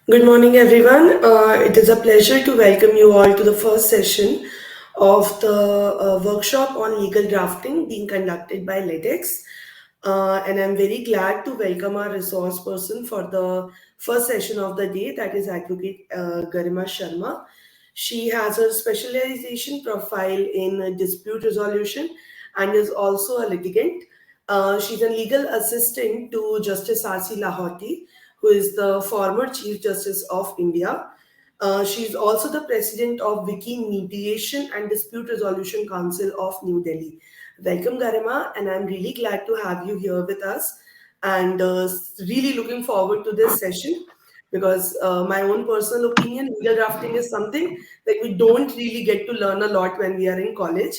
Good morning, everyone. It is a pleasure to welcome you all to the first session of the workshop on legal drafting being conducted by LedX. And I'm very glad to welcome our resource person for the first session of the day, that is Advocate Garima Sharma. She has a specialization profile in dispute resolution and is also a litigant. She's a legal assistant to Justice R.C. Lahoti, who is the former Chief Justice of India. She's also the president of Wiki Mediation and Dispute Resolution Council of New Delhi. Welcome, Garima, and I'm really glad to have you here with us and really looking forward to this session because my own personal opinion, legal drafting is something that we don't really get to learn a lot when we are in college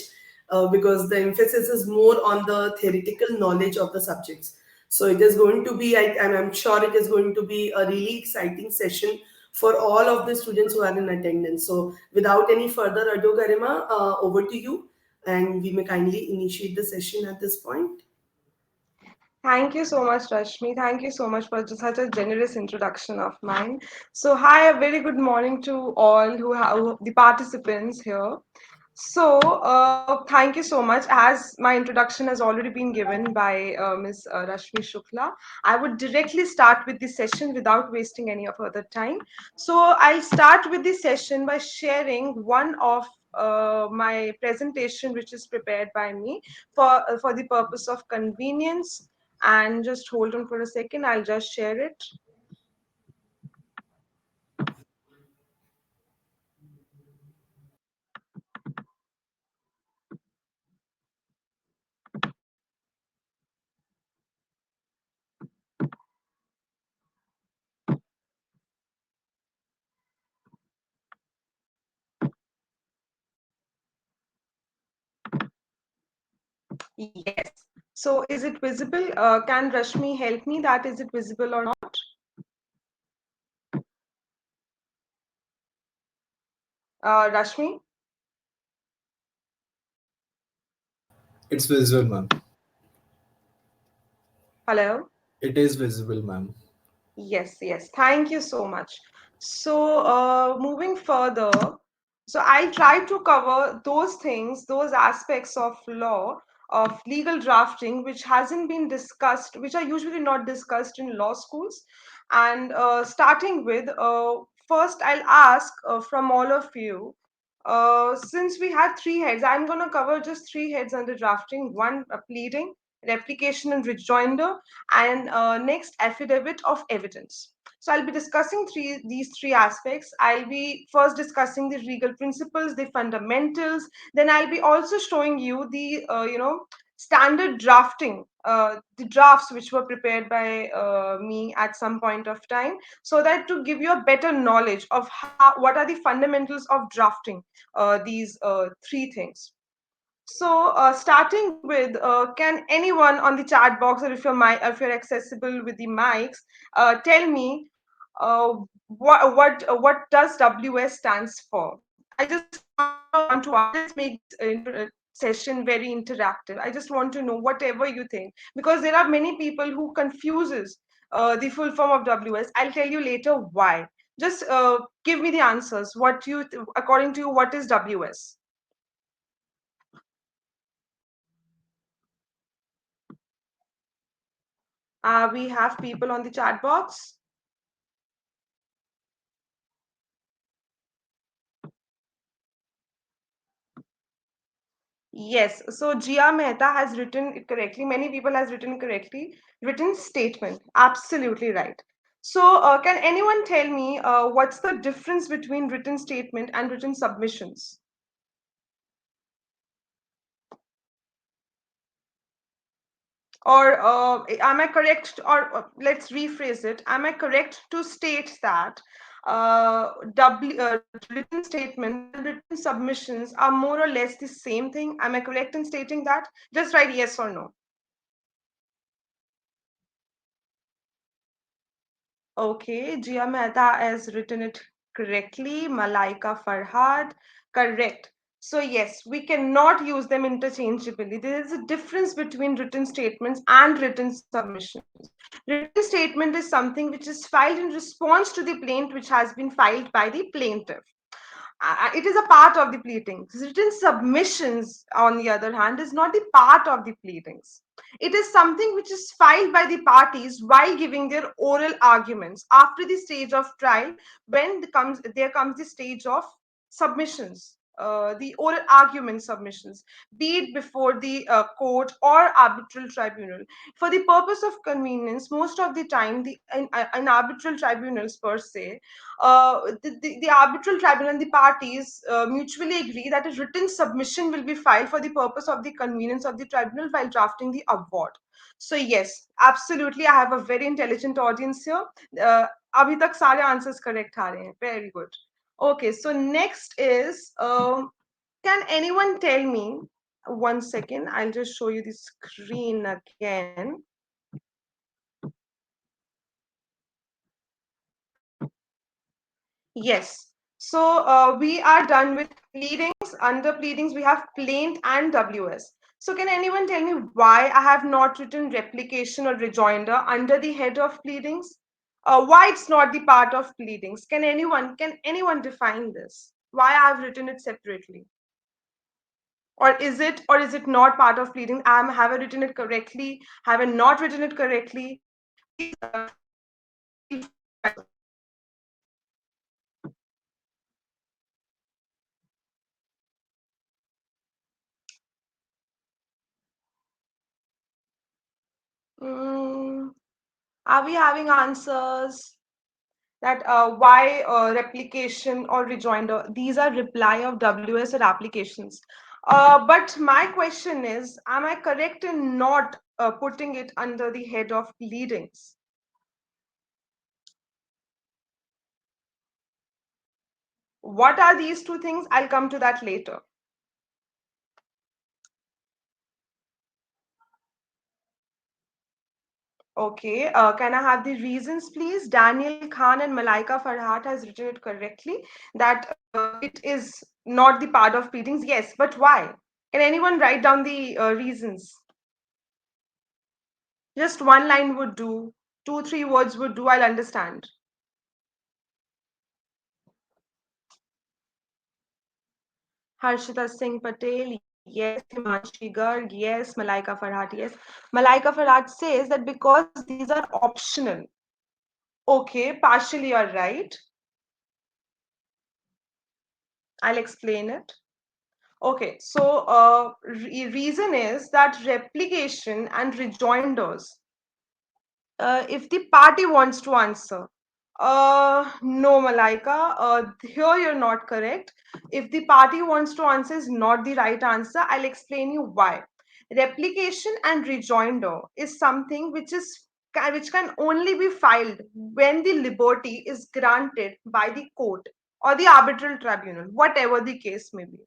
because the emphasis is more on the theoretical knowledge of the subjects. So it is going to be, and I'm sure it is going to be a really exciting session for all of the students who are in attendance. So without any further ado, Garima, over to you, and we may kindly initiate the session at this point. Thank you so much, Rashmi. Thank you so much for such a generous introduction of mine. So, hi, a very good morning to all the participants here. So, thank you so much. As my introduction has already been given by Ms. Rashmi Shukla, I would directly start with the session without wasting any of further time. So, I'll start with the session by sharing one of my presentation, which is prepared by me for the purpose of convenience. And just hold on for a second. I'll just share it. Yes. So is it visible? Can Rashmi help me that is it visible or not? Rashmi? It's visible, ma'am. Hello? It is visible, ma'am. Yes, yes. Thank you so much. So, moving further, so I'll try to cover those things, those aspects of law, of legal drafting, which hasn't been discussed, which are usually not discussed in law schools. And starting with, first, I'll ask from all of you, since we have three heads, I'm going to cover just three heads under drafting: one, pleading, replication and rejoinder, and next, affidavit of evidence. So I'll be discussing these three aspects. I'll be first discussing the legal principles, the fundamentals. Then I'll be also showing you the standard drafting, the drafts which were prepared by me at some point of time, so that to give you a better knowledge of what are the fundamentals of drafting these three things. So, starting with, can anyone on the chat box, or if you're accessible with the mics, tell me what does WS stands for? I just want to ask. Let's make this session very interactive. I just want to know whatever you think, because there are many people who confuses the full form of WS. I'll tell you later why. Just give me the answers. According to you, what is WS? We have people on the chat box. Yes, so Jia Mehta has written it correctly. Many people has written correctly. Written statement. Absolutely right. So, can anyone tell me what's the difference between written statement and written submissions? Or am I correct? Or let's rephrase it. Am I correct to state that written statements and written submissions are more or less the same thing? Am I correct in stating that? Just write yes or no. Okay, Jia Mehta has written it correctly. Malaika Farhad, correct. So yes, we cannot use them interchangeably. There is a difference between written statements and written submissions. Written statement is something which is filed in response to the plaint which has been filed by the plaintiff. It is a part of the pleadings. Written submissions, on the other hand, is not the part of the pleadings. It is something which is filed by the parties while giving their oral arguments after the stage of trial, when there comes the stage of submissions. The oral argument submissions, be it before the court or arbitral tribunal. For the purpose of convenience, most of the time, in arbitral tribunals per se, the arbitral tribunal and the parties mutually agree that a written submission will be filed for the purpose of the convenience of the tribunal while drafting the award. So yes, absolutely, I have a very intelligent audience here. uh, अभी तक सारे answers correct आ रहे हैं. Very good. Okay, so next is, can anyone tell me, one second, I'll just show you the screen again. Yes. So we are done with pleadings. Under pleadings, we have plaint and WS. So can anyone tell me why I have not written replication or rejoinder under the head of pleadings? Why it's not the part of pleadings? Can anyone define this? Why I have written it separately? Or is it not part of pleading? Have I written it correctly? Have I not written it correctly? Please feel free to answer. Mm, are we having answers? That why replication or rejoinder, these are reply of WS or applications. But my question is, am I correct in not putting it under the head of pleadings? What are these two things? I'll come to that later. Okay, can I have the reasons, please? Daniel Khan and Malaika Farhat has written it correctly that it is not the part of pleadings. Yes, but why? Can anyone write down the reasons? Just one line would do, two, three words would do, I'll understand. Harshita Singh Patel, yes. Himanshi Garg, yes. Malaika Farhat, yes. Malaika Farhat says that because these are optional. Okay, partially you're right. I'll explain it. Okay, so reason is that replication and rejoinders, if the party wants to answer. No, Malaika, here you're not correct. If the party wants to answer is not the right answer, I'll explain you why. Replication and rejoinder is something which can only be filed when the liberty is granted by the court or the arbitral tribunal, whatever the case may be.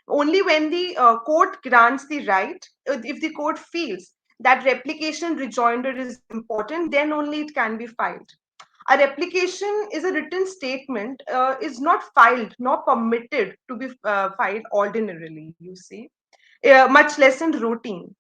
Only when the court grants the right, if the court feels that replication rejoinder is important, then only it can be filed. A replication is a written statement, is not filed nor permitted to be filed ordinarily, you see, much less in routine.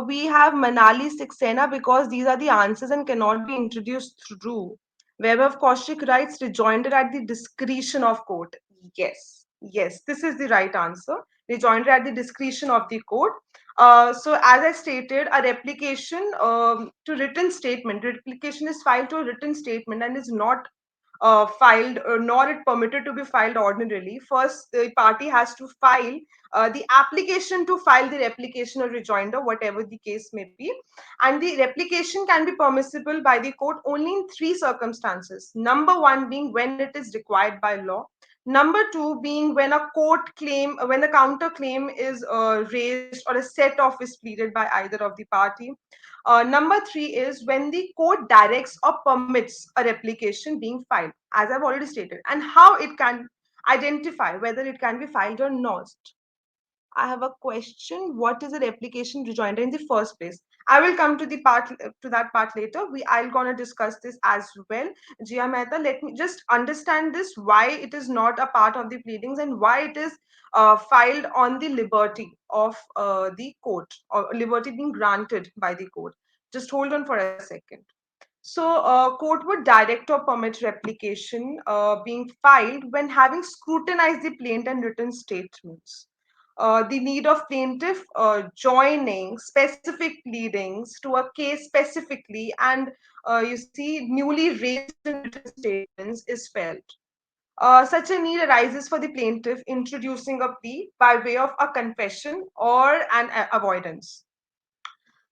We have Manali Saxena because these are the answers and cannot be introduced through. Vaibhav Kaushik writes rejoinder at the discretion of court. Yes, yes, this is the right answer. Rejoinder at the discretion of the court. So, as I stated, a replication to written statement. Replication is filed to a written statement and is not filed, nor it permitted to be filed ordinarily. First, the party has to file the application to file the replication or rejoinder, whatever the case may be. And the replication can be permissible by the court only in three circumstances. Number one being when it is required by law. Number two being when a court claim, when a counter claim is raised or a set off is pleaded by either of the party. Number three is when the court directs or permits a replication being filed, as I've already stated, and how it can identify whether it can be filed or not. I have a question. What is a replication rejoinder in the first place? I will come to the part to that part later. I'll gonna discuss this as well. Jia Mehta, let me just understand this, why it is not a part of the pleadings and why it is filed on the liberty of the court, or liberty being granted by the court. Just hold on for a second. So, court would direct or permit replication being filed when having scrutinized the plaint and written statements. The need of plaintiff joining specific pleadings to a case specifically, and you see, newly raised and written statements is felt. Such a need arises for the plaintiff introducing a plea by way of a confession or an avoidance.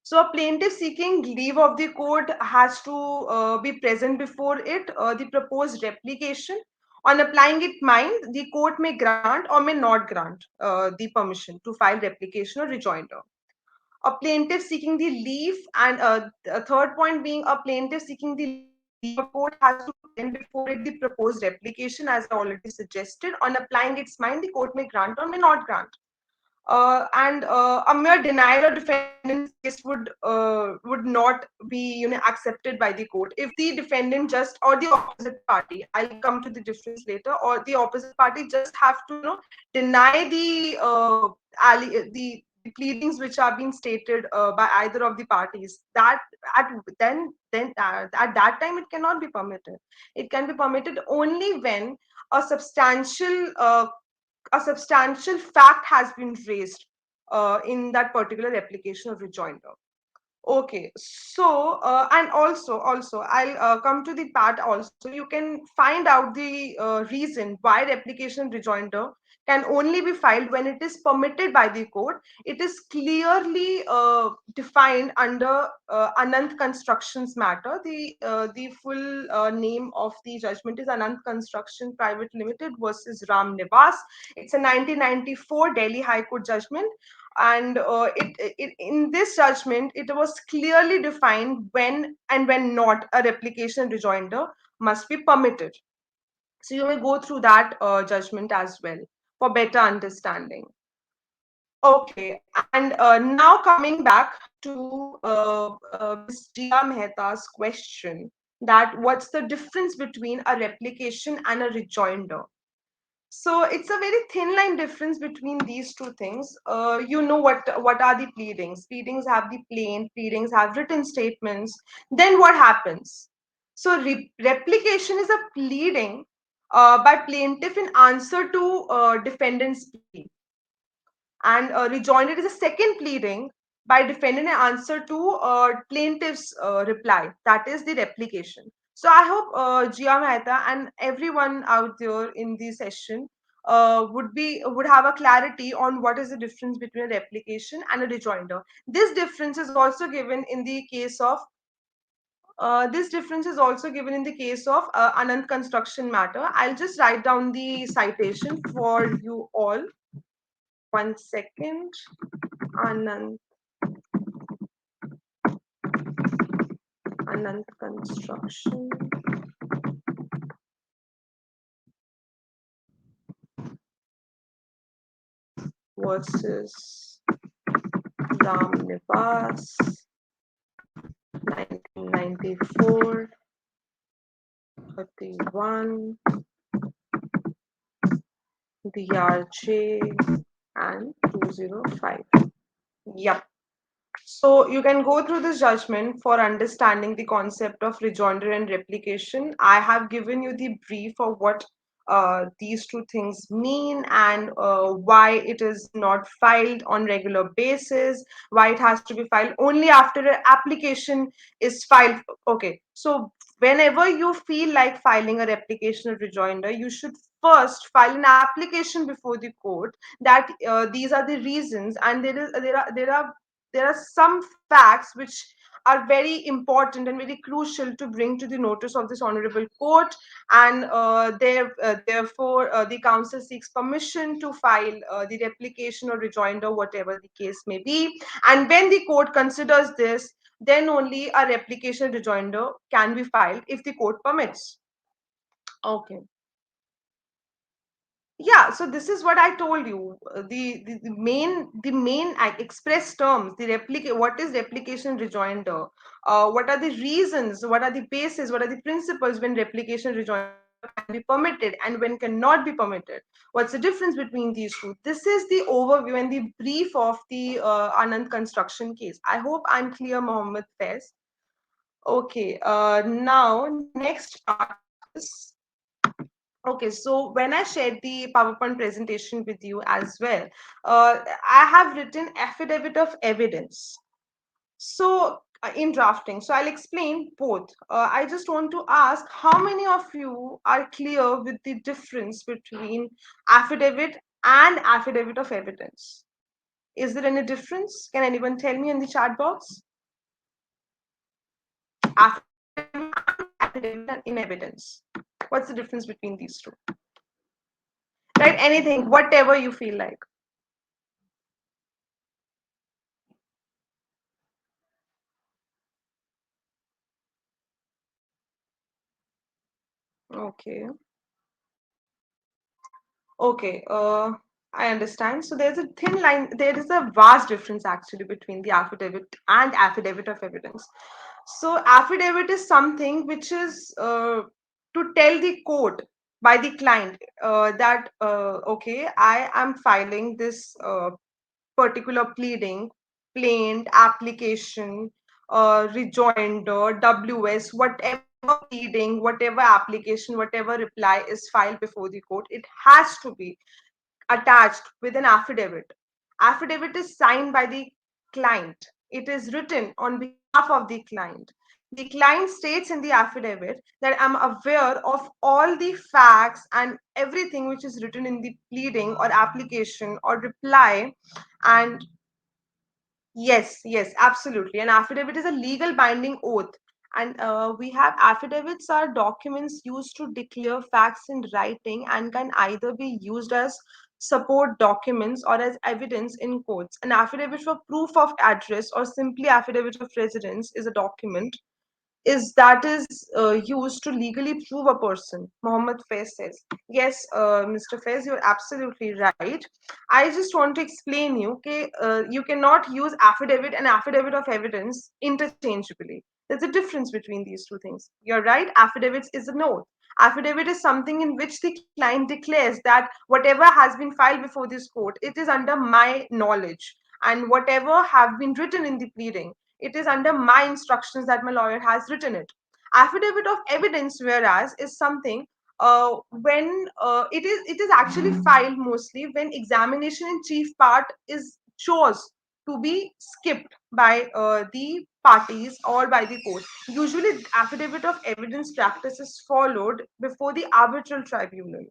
So a plaintiff seeking leave of the court has to be present before it, the proposed replication. On applying it mind, the court may grant or may not grant the permission to file replication or rejoinder. A plaintiff seeking the leave, and a third point being a plaintiff seeking the leave of the court has to present before it the proposed replication, as I already suggested. On applying its mind, the court may grant or may not grant. And a mere denial of defendant's case would not be, accepted by the court if the defendant just, or the opposite party, I'll come to the difference later, or the opposite party just have to, deny the pleadings which are being stated by either of the parties. That at then at that time it cannot be permitted. It can be permitted only when a substantial uh, a substantial fact has been raised in that particular application of rejoinder. Okay, so and also I'll come to the part. Also, you can find out the reason why replication rejoinder can only be filed when it is permitted by the court. It is clearly defined under Anant Constructions matter. The full name of the judgment is Anant Construction Private Limited versus Ram Nivas. It's a 1994 Delhi High Court judgment, and in this judgment it was clearly defined when and when not a replication rejoinder must be permitted. So you may go through that judgment as well for better understanding. Okay, and now coming back to Ms. Jia Mehta's question, that what's the difference between a replication and a rejoinder? So it's a very thin line difference between these two things. You know what are the pleadings? Pleadings have the plain, pleadings have written statements. Then what happens? So replication is a pleading by plaintiff in answer to defendant's plea, and rejoinder is a second pleading by defendant in answer to plaintiff's reply. That is the replication. So I hope Jia Mehta and everyone out there in the session would have a clarity on what is the difference between a replication and a rejoinder. This difference is also given in the case of Anand Construction matter. I'll just write down the citation for you all. One second. Anand Anand Construction versus Ram Nivas, 1994, 31, DRJ, and 205. Yep. So you can go through this judgment for understanding the concept of rejoinder and replication. I have given you the brief of what these two things mean, and why it is not filed on regular basis, why it has to be filed only after an application is filed. Okay, so whenever you feel like filing a replication or rejoinder, you should first file an application before the court that these are the reasons, and there are some facts which are very important and very crucial to bring to the notice of this honorable court, and therefore the council seeks permission to file the replication or rejoinder, whatever the case may be. And when the court considers this, then only a replication rejoinder can be filed if the court permits. Okay. Yeah, so this is what I told you. The main express terms, the replicate. What is replication rejoinder? What are the reasons? What are the bases? What are the principles when replication rejoinder can be permitted and when cannot be permitted? What's the difference between these two? This is the overview and the brief of the Anand construction case. I hope I'm clear, Mohammed Faiz. Okay. Now the next part is. Okay, so when I shared the PowerPoint presentation with you as well, I have written affidavit of evidence. So in drafting, so I'll explain both. I just want to ask how many of you are clear with the difference between affidavit and affidavit of evidence? Is there any difference? Can anyone tell me in the chat box? Affidavit and affidavit in evidence. What's the difference between these two? Right? Anything, whatever you feel like. Okay. Okay. I understand. So there's a thin line, there is a vast difference actually between the affidavit and affidavit of evidence. So affidavit is something which is to tell the court by the client that okay, I am filing this particular pleading, plaint, application, rejoinder, WS, whatever pleading, whatever application, whatever reply is filed before the court, it has to be attached with an affidavit. Affidavit is signed by the client. It is written on behalf of the client. The client states in the affidavit that I'm aware of all the facts and everything which is written in the pleading or application or reply. And yes, yes, absolutely. An affidavit is a legal binding oath. And we have affidavits are documents used to declare facts in writing and can either be used as support documents or as evidence in courts. An affidavit for proof of address or simply affidavit of residence is a document is that is used to legally prove a person. Mohammed Faiz says. Yes, Mr. Faiz, you're absolutely right. I just want to explain you, okay, you cannot use affidavit and affidavit of evidence interchangeably. There's a difference between these two things. You're right, affidavits is a note. Affidavit is something in which the client declares that whatever has been filed before this court, it is under my knowledge, and whatever have been written in the pleading, it is under my instructions that my lawyer has written it. Affidavit of evidence, whereas, is something when it is actually filed mostly when examination in chief part is chose to be skipped by the parties or by the court. Usually, affidavit of evidence practice is followed before the arbitral tribunal.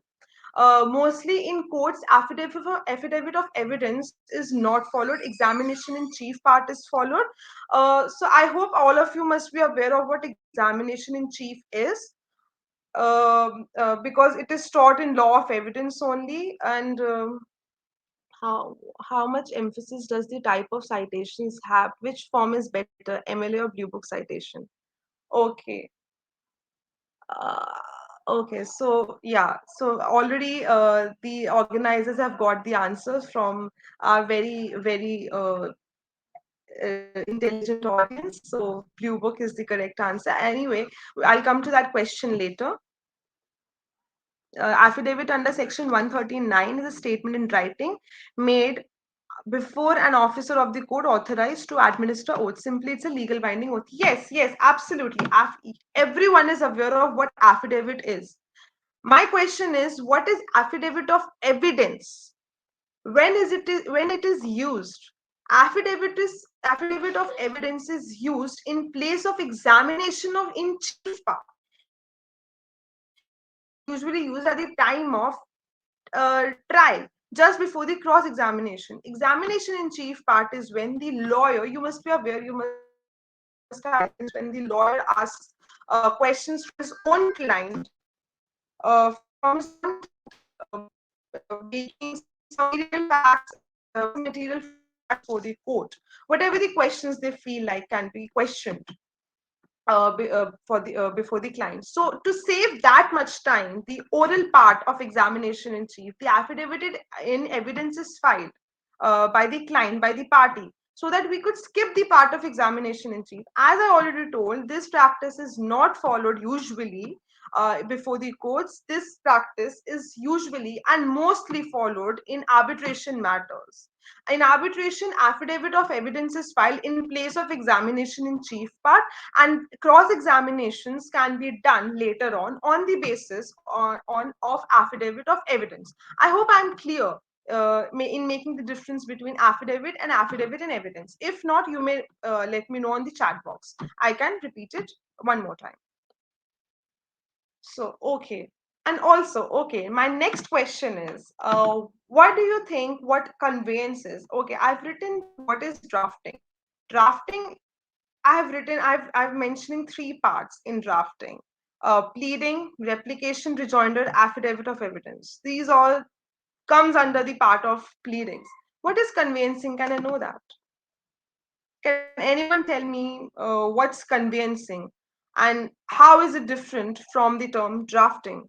Mostly in courts, affidavit of evidence is not followed. Examination in chief part is followed. So I hope all of you must be aware of what examination in chief is, because it is taught in law of evidence only. And how much emphasis does the type of citations have? Which form is better, MLA or Blue Book citation? Okay. Uh, okay, so yeah, so already the organizers have got the answers from our very intelligent audience. So Blue Book is the correct answer. Anyway, I'll come to that question later. Affidavit under section 139 is a statement in writing made before an officer of the court authorized to administer oath. Simply, it's a legal binding oath. Yes, yes, absolutely. Everyone is aware of what affidavit is. My question is, what is affidavit of evidence? When it is used? Affidavit of evidence is used in place of examination of in chief part. Usually used at the time of trial, just before the cross examination. Examination in chief part is when the lawyer, you must be aware, you must have experienced when the lawyer asks questions to his own client from some making some material facts, material facts for the court. Whatever the questions they feel like can be questioned. before the client. So to save that much time, the oral part of examination in chief, the affidavit in evidence is filed by the client, by the party, so that we could skip the part of examination in chief. As I already told, this practice is not followed usually before the courts. This practice is usually and mostly followed in arbitration matters. In arbitration, affidavit of evidence is filed in place of examination in chief part, and cross examinations can be done later on the basis of affidavit of evidence. I hope I'm clear in making the difference between affidavit and evidence. If not, you may let me know on the chat box. I can repeat it one more time. So, okay. And also, okay, my next question is, what do you think, what conveyance is? Okay, I've written what is drafting. Drafting, I've mentioning three parts in drafting: pleading, replication, rejoinder, affidavit of evidence. These all comes under the part of pleadings. What is conveyancing? Can I know that? Can anyone tell me what's conveyancing and how is it different from the term drafting?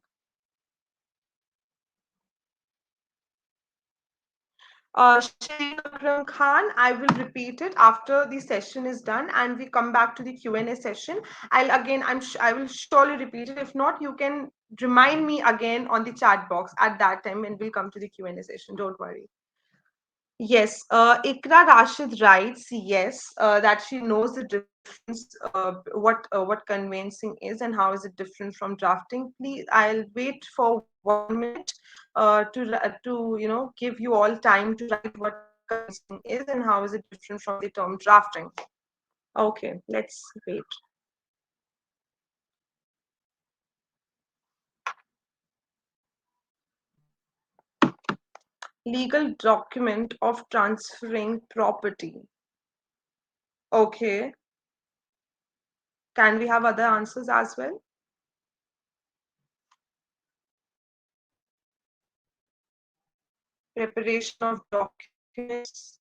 Shaheen Akram Khan, I will repeat it after the session is done and we come back to the Q&A session. I will surely repeat it. If not, you can remind me again on the chat box at that time and we'll come to the Q&A session. Don't worry. Yes, Ikra Rashid writes, yes, that she knows the difference, what conveyancing is and how is it different from drafting. Please, I'll wait for 1 minute to give you all time to write what conveyancing is and how is it different from the term drafting. Okay, let's wait. Legal document of transferring property. Okay, can we have other answers as well? Preparation of documents.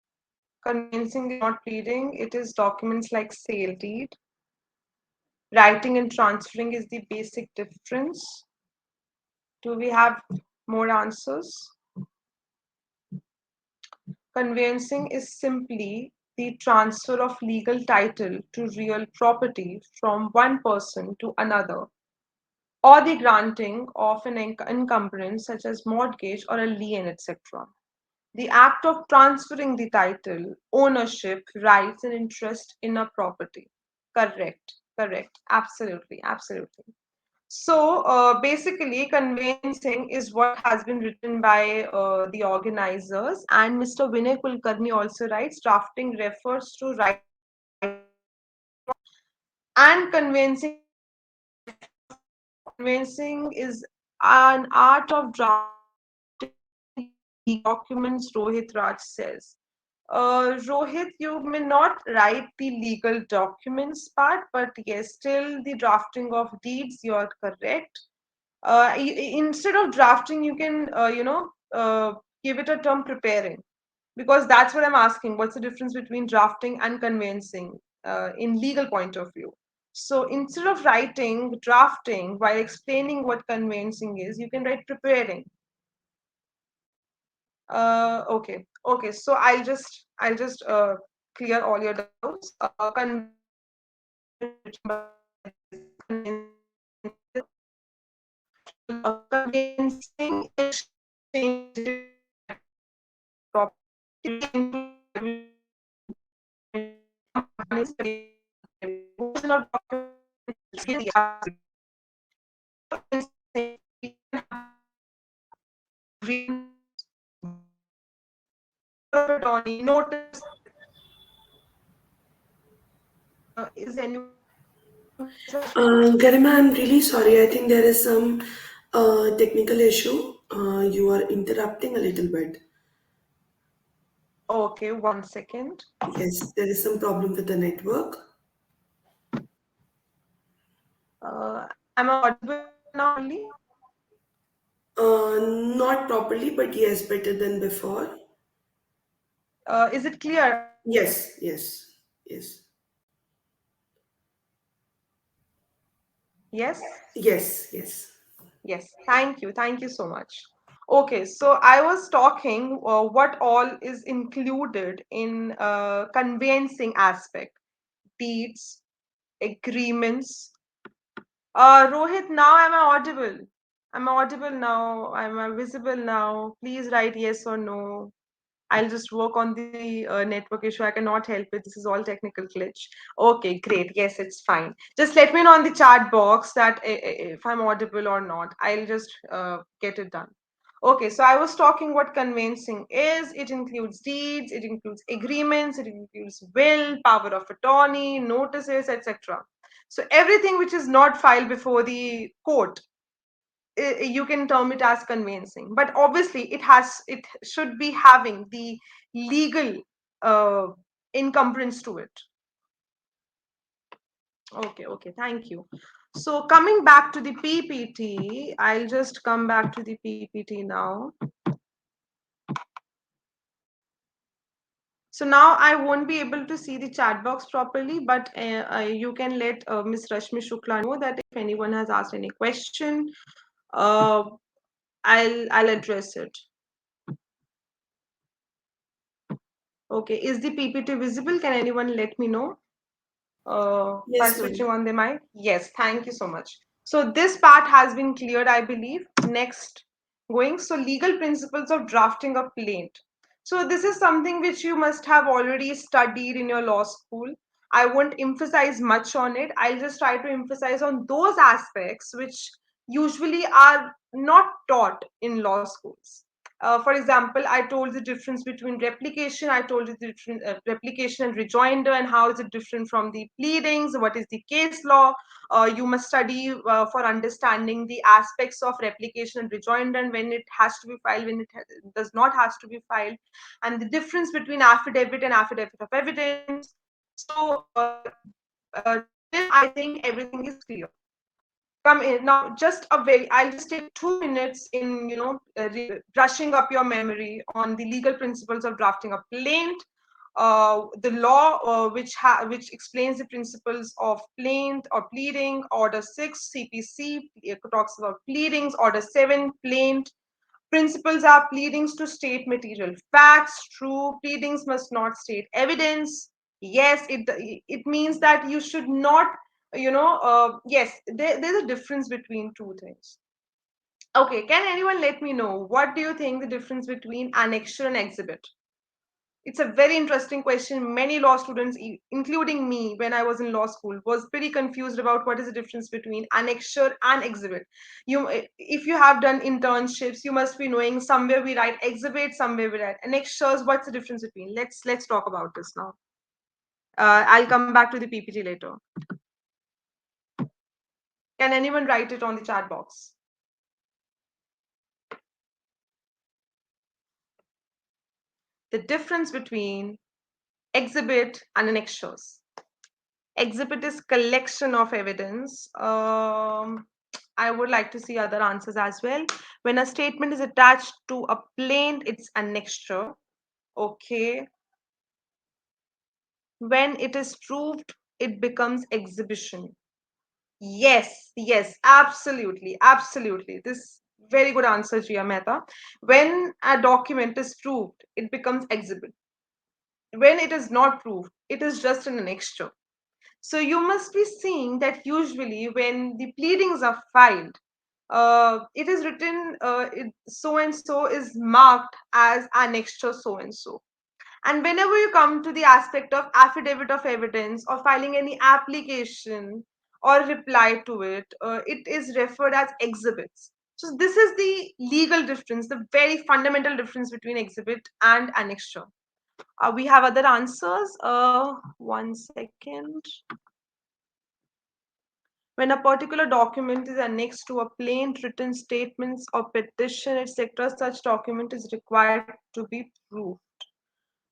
Convincing is not pleading, it is documents like sale deed. Writing and transferring is the basic difference. Do we have more answers? Conveyancing is simply the transfer of legal title to real property from one person to another, or the granting of an encumbrance such as mortgage or a lien, etc. The act of transferring the title, ownership, rights, and interest in a property. Correct, correct, absolutely, absolutely. So basically, conveyancing is what has been written by the organizers, and Mr. Vinay Kulkarni also writes drafting refers to writing and conveyancing is a different of pleading. Conveyancing is an art of drafting legal documents, Rohit Raj says. Rohit, you may not write the legal documents part, but yes, still the drafting of deeds, you're correct. Instead of drafting, you can, give it a term preparing, because that's what I'm asking. What's the difference between drafting and conveyancing in legal point of view? So instead of writing drafting while explaining what conveyancing is, you can write preparing. Okay, okay. So I'll just clear all your doubts. Conveyancing is written by conveyancing exchange property attorney notice. Is anyone such? Garima, I'm really sorry. I think there is some technical issue. You are interrupting a little bit. Okay, 1 second. Yes, there is some problem with the network. Am I audible now only? Not properly, but yes, better than before. Is it clear? Yes, yes, yes. Yes? Yes, yes. Yes. Thank you. Thank you so much. Okay, so I was talking what all is included in conveyancing aspect, deeds, agreements. Rohit, now am I audible? Am I audible now? Am I visible now? Please write yes or no. I'll just work on the network issue. I cannot help it. This is all technical glitch. Okay, great. Yes, it's fine. Just let me know on the chat box that if I'm audible or not. I'll just get it done. Okay, so I was talking what conveyancing is. It includes deeds, it includes agreements, it includes will, power of attorney, notices, etc. So everything which is not filed before the court, you can term it as conveyancing, but obviously it should be having the legal uh, encumbrance to it. Okay, thank you. So coming back to the PPT, I'll just come back to the PPT now. So now I won't be able to see the chat box properly, but you can let Ms. Rashmi Shukla know that if anyone has asked any question, uh, I'll address it. Okay, is the PPT visible? Can anyone let me know by Yes, switching ma'am. on the mic? Yes, thank you so much. So this part has been cleared, I believe. Next, going, so legal principles of drafting a plaint. So this is something which you must have already studied in your law school. I won't emphasize much on it. I'll just try to emphasize on those aspects which usually are not taught in law schools. For example, I told the difference between replication. I told you the different replication and rejoinder, and how is it different from the pleadings. What is the case law? You must study for understanding the aspects of replication and rejoinder, and when it has to be filed, when it does not has to be filed, and the difference between affidavit and affidavit of evidence. So till I think everything is clear. Come in now. Just a very, I'll just take 2 minutes in brushing up your memory on the legal principles of drafting a plaint, the law which explains the principles of plaint or pleading. Order 6 CPC talks about pleadings. Order 7 plaint principles are pleadings to state material facts. True, pleadings must not state evidence. Yes, it means that you should not, yes, there's a difference between two things. Okay, can anyone let me know what do you think the difference between annexure and exhibit? It's a very interesting question. Many law students, including me when I was in law school, was pretty confused about what is the difference between annexure and exhibit. If you have done internships, you must be knowing somewhere we write exhibit, somewhere we write annexures. What's the difference between? Let's talk about this now. I'll come back to the PPT later. Can anyone write it on the chat box? The difference between exhibit and annexures. Exhibit is collection of evidence. I would like to see other answers as well. When a statement is attached to a plaint, it's annexure. Okay. When it is proved, it becomes exhibition. Yes, absolutely. This very good answer, Jia Mehta. When a document is proved, it becomes exhibit. When it is not proved, it is just an annexure. So you must be seeing that usually when the pleadings are filed, it is written so and so is marked as annexure so and so. And whenever you come to the aspect of affidavit of evidence or filing any application or reply to it, it is referred as exhibits. So this is the legal difference, the very fundamental difference between exhibit and annexure. We have other answers. 1 second. When a particular document is annexed to a plain written statements or petition, etc., such document is required to be proved.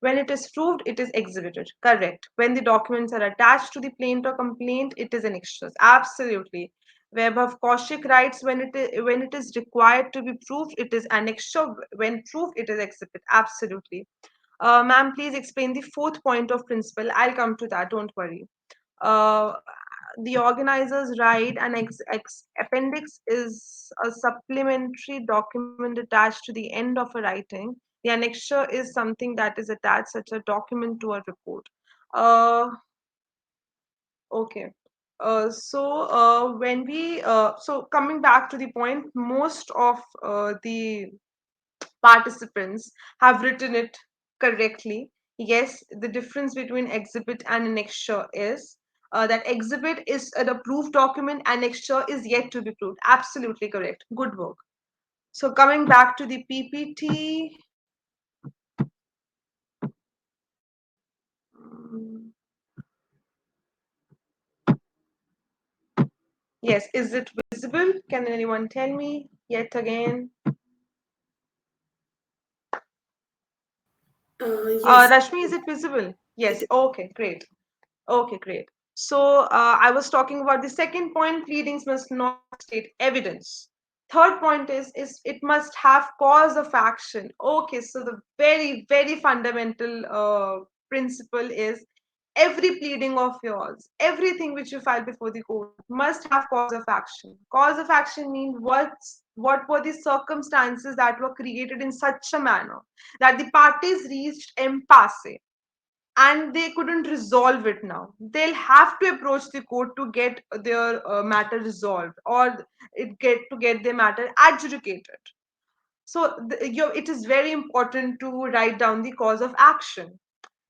When it is proved, it is exhibited. Correct. When the documents are attached to the plaint or complaint, it is annexures. Absolutely. Vaibhav Kaushik writes, when it is required to be proved, it is annexure. When proved, it is exhibit. Absolutely. Ma'am, please explain the fourth point of principle. I'll come to that. Don't worry. Uh, the organizers write an appendix is a supplementary document attached to the end of a writing. The annexure is something that is attached, such a document to a report. Uh, okay. When we so coming back to the point, most of the participants have written it correctly. Yes, the difference between exhibit and annexure is that exhibit is an approved document, annexure is yet to be proved. Absolutely correct. Good work. So coming back to the PPT. mm, Yes, is it visible? Can anyone tell me yet again? Yes. Rashmi, is it visible? Yes. Okay, great. Okay, great. I was talking about the second point, pleadings must not state evidence. Third point is it must have cause of action. Okay, so the very, very fundamental principle is every pleading of yours, everything which you file before the court must have cause of action. Cause of action means what were the circumstances that were created in such a manner that the parties reached impasse and they couldn't resolve it now. They'll have to approach the court to get their matter resolved, or get their matter adjudicated. It is very important to write down the cause of action.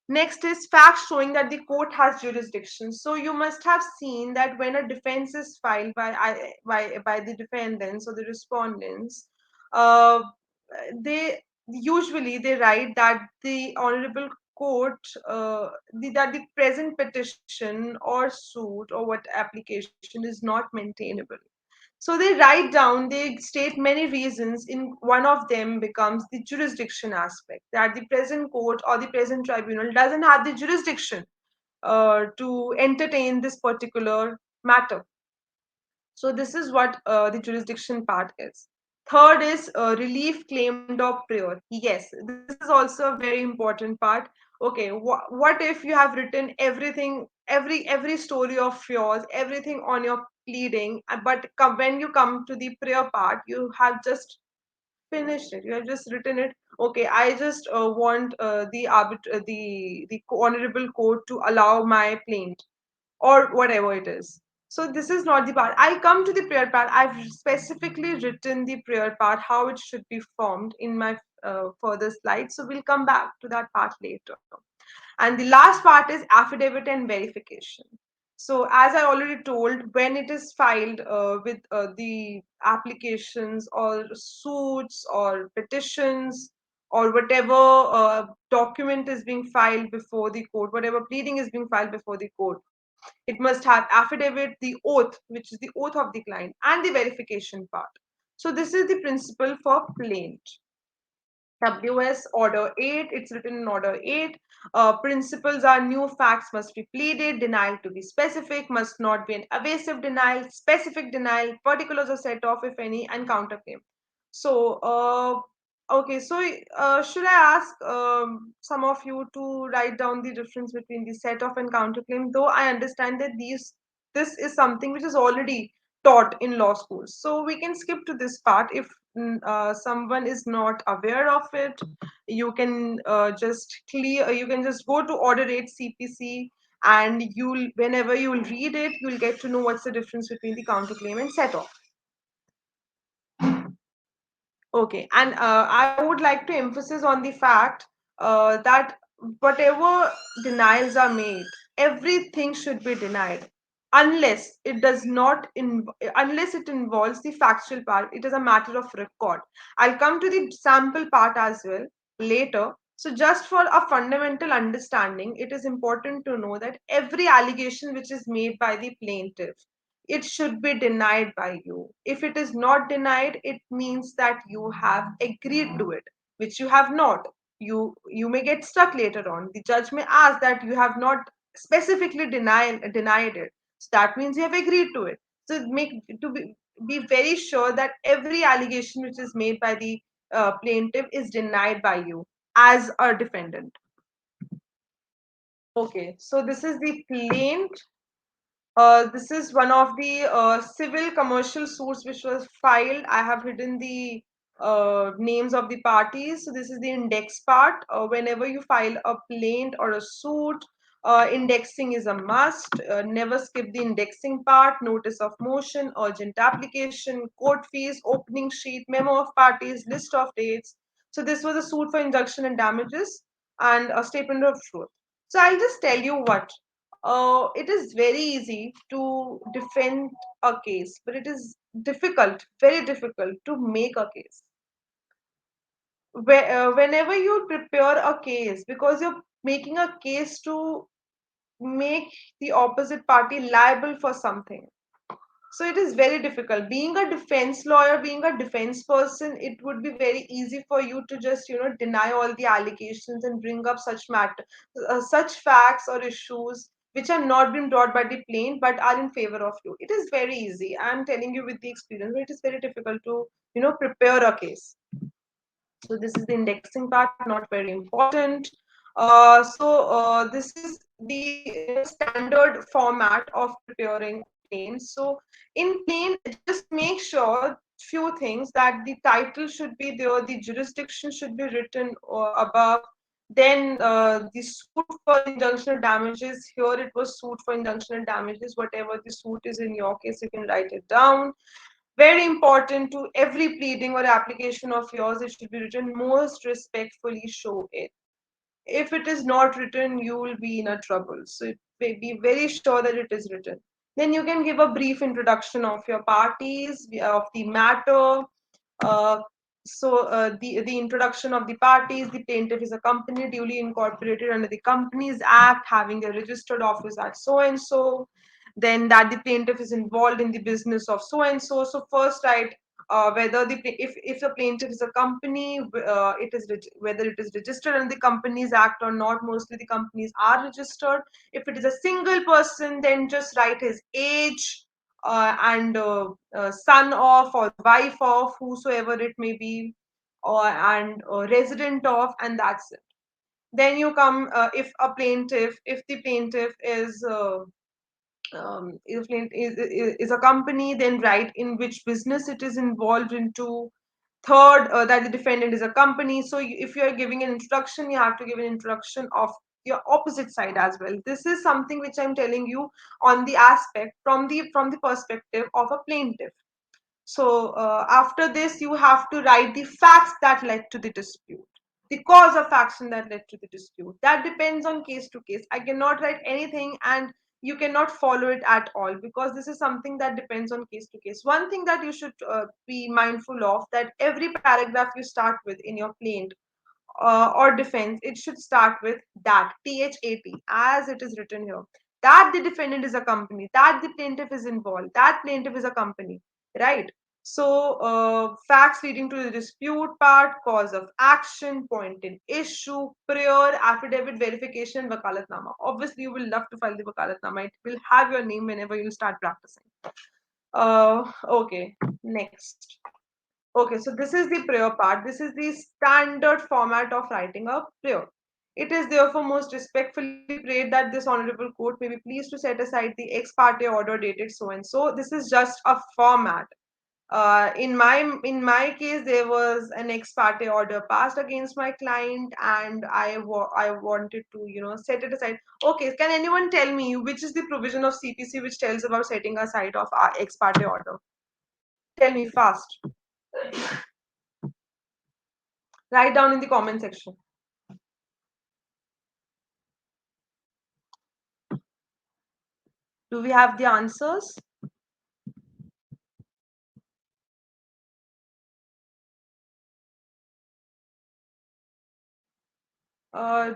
Next is facts showing that the court has jurisdiction. So you must have seen that when a defense is filed by the defendants or the respondents, uh, they write that the honorable court that the present petition or suit or what application is not maintainable. So they write down, they state many reasons. In one of them becomes the jurisdiction aspect, that the present court or the present tribunal doesn't have the jurisdiction to entertain this particular matter. So this is what the jurisdiction part is. Third is relief claimed or prior. Yes, this is also a very important part. Okay, what if you have written everything, every story of yours, everything on your pleading, but when you come to the prior part, you have just finished it. You have just written it. Okay, I just want the honorable court to allow my plaint or whatever it is. So this is not the part. I'll come to the prayer part. I've specifically written the prayer part, how it should be formed in my further slides. So we'll come back to that part later. And the last part is affidavit and verification. So as I already told, when it is filed with the applications or suits or petitions or whatever document is being filed before the court, whatever pleading is being filed before the court, it must have affidavit, the oath, which is the oath of the client, and the verification part. So this is the principle for plaint. WS Order 8, it's written in Order 8. Principles are new facts must be pleaded, denial to be specific, must not be an evasive denial, specific denial, particulars are set off if any, and counterclaim. So, okay, so should I ask some of you to write down the difference between the set off and counterclaim? Though I understand that this is something which is already taught in law schools. So we can skip to this part if someone is not aware of it. You can you can just go to order 8 CPC, and you'll whenever you'll read it, you'll get to know what's the difference between the counterclaim and set off. Okay, and I would like to emphasize on the fact that whatever denials are made, everything should be denied unless it does not unless it involves the factual part. It is a matter of record. I'll come to the sample part as well later. So just for a fundamental understanding, it is important to know that every allegation which is made by the plaintiff, it should be denied by you. If it is not denied, it means that you have agreed to it, which you have not. You may get stuck later on. The judge may ask that you have not specifically denied it. So that means you have agreed to it. So make to be very sure that every allegation which is made by the plaintiff is denied by you as a defendant. Okay, so this is the plaint. This is one of the civil commercial suits which was filed. I have hidden the names of the parties. So this is the index part. Whenever you file a plaint or a suit, indexing is a must. Never skip the indexing part. Notice of motion, urgent application, court fees, opening sheet, memo of parties, list of dates. So this was a suit for injunction and damages and a statement of truth. So I'll just tell you what it is very easy to defend a case, but it is difficult, very difficult to make a case. Whenever you prepare a case, because you're making a case to make the opposite party liable for something, so it is very difficult. Being a defense lawyer, being a defense person, it would be very easy for you to just, deny all the allegations and bring up such facts or issues which are not been brought by the plaintiff but are in favor of you. It is very easy. I'm telling you with the experience, but it is very difficult to, prepare a case. So this is the indexing part, not very important. This is the standard format of preparing a plain. So in plain, just make sure few things that the title should be there, the jurisdiction should be written above. Then the suit for injunctional damages. Here it was suit for injunctional damages. Whatever the suit is in your case, you can write it down. Very important, to every pleading or application of yours, it should be written most respectfully show it. If it is not written, you will be in a trouble. So be very sure that it is written. Then you can give a brief introduction of your parties, of the matter. Uh, the introduction of the parties: the plaintiff is a company duly incorporated under the Companies Act, having a registered office at so and so. Then that the plaintiff is involved in the business of so and so. So first, write whether if the plaintiff is a company, whether it is registered under the Companies Act or not. Mostly the companies are registered. If it is a single person, then just write his age, and son of or wife of whosoever it may be, and resident of, and that's it. Then you come, if the plaintiff is a company, then write in which business it is involved into. Third, that the defendant is a company. So if you are giving an introduction, you have to give an introduction of your opposite side as well. This is something which I'm telling you on the aspect from the perspective of a plaintiff. So after this, you have to write the facts that led to the dispute, the cause of action that led to the dispute. That depends on case to case. I cannot write anything and you cannot follow it at all, because this is something that depends on case to case. One thing that you should be mindful of, that every paragraph you start with in your plaint or defense, it should start with that, THAT, as it is written here. That the defendant is a company, that the plaintiff is involved, that plaintiff is a company, right? So, facts leading to the dispute part, cause of action, point in issue, prayer, affidavit, verification, wakalatnama. Obviously, you will love to file the wakalatnama. It will have your name whenever you start practicing. Okay, next. Okay, so this is the prayer part. This is the standard format of writing a prayer. It is therefore most respectfully prayed that this honorable court may be pleased to set aside the ex parte order dated so and so. This is just a format. In my case, there was an ex parte order passed against my client, and I wanted to set it aside. Okay, can anyone tell me which is the provision of CPC which tells about setting aside of our ex parte order? Tell me fast. Write down in the comment section. Do we have the answers?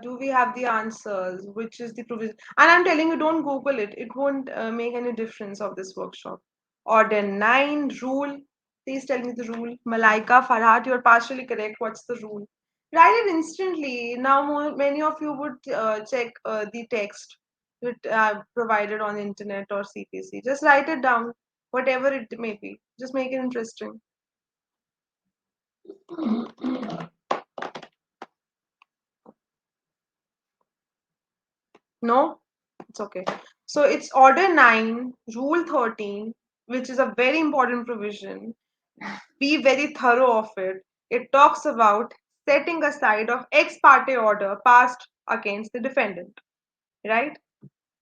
Do we have the answers? Which is the provision? And I'm telling you, don't Google it. It won't make any difference of this workshop. Order 9, rule. Please tell me the rule. Malaika, Farhat, you're partially correct. What's the rule? Write it instantly. Now, many of you would check the text provided on internet or CPC. Just write it down, whatever it may be. Just make it interesting. No? It's okay. So it's Order 9, Rule 13, which is a very important provision. Be very thorough of it. It talks about setting aside of ex parte order passed against the defendant, right?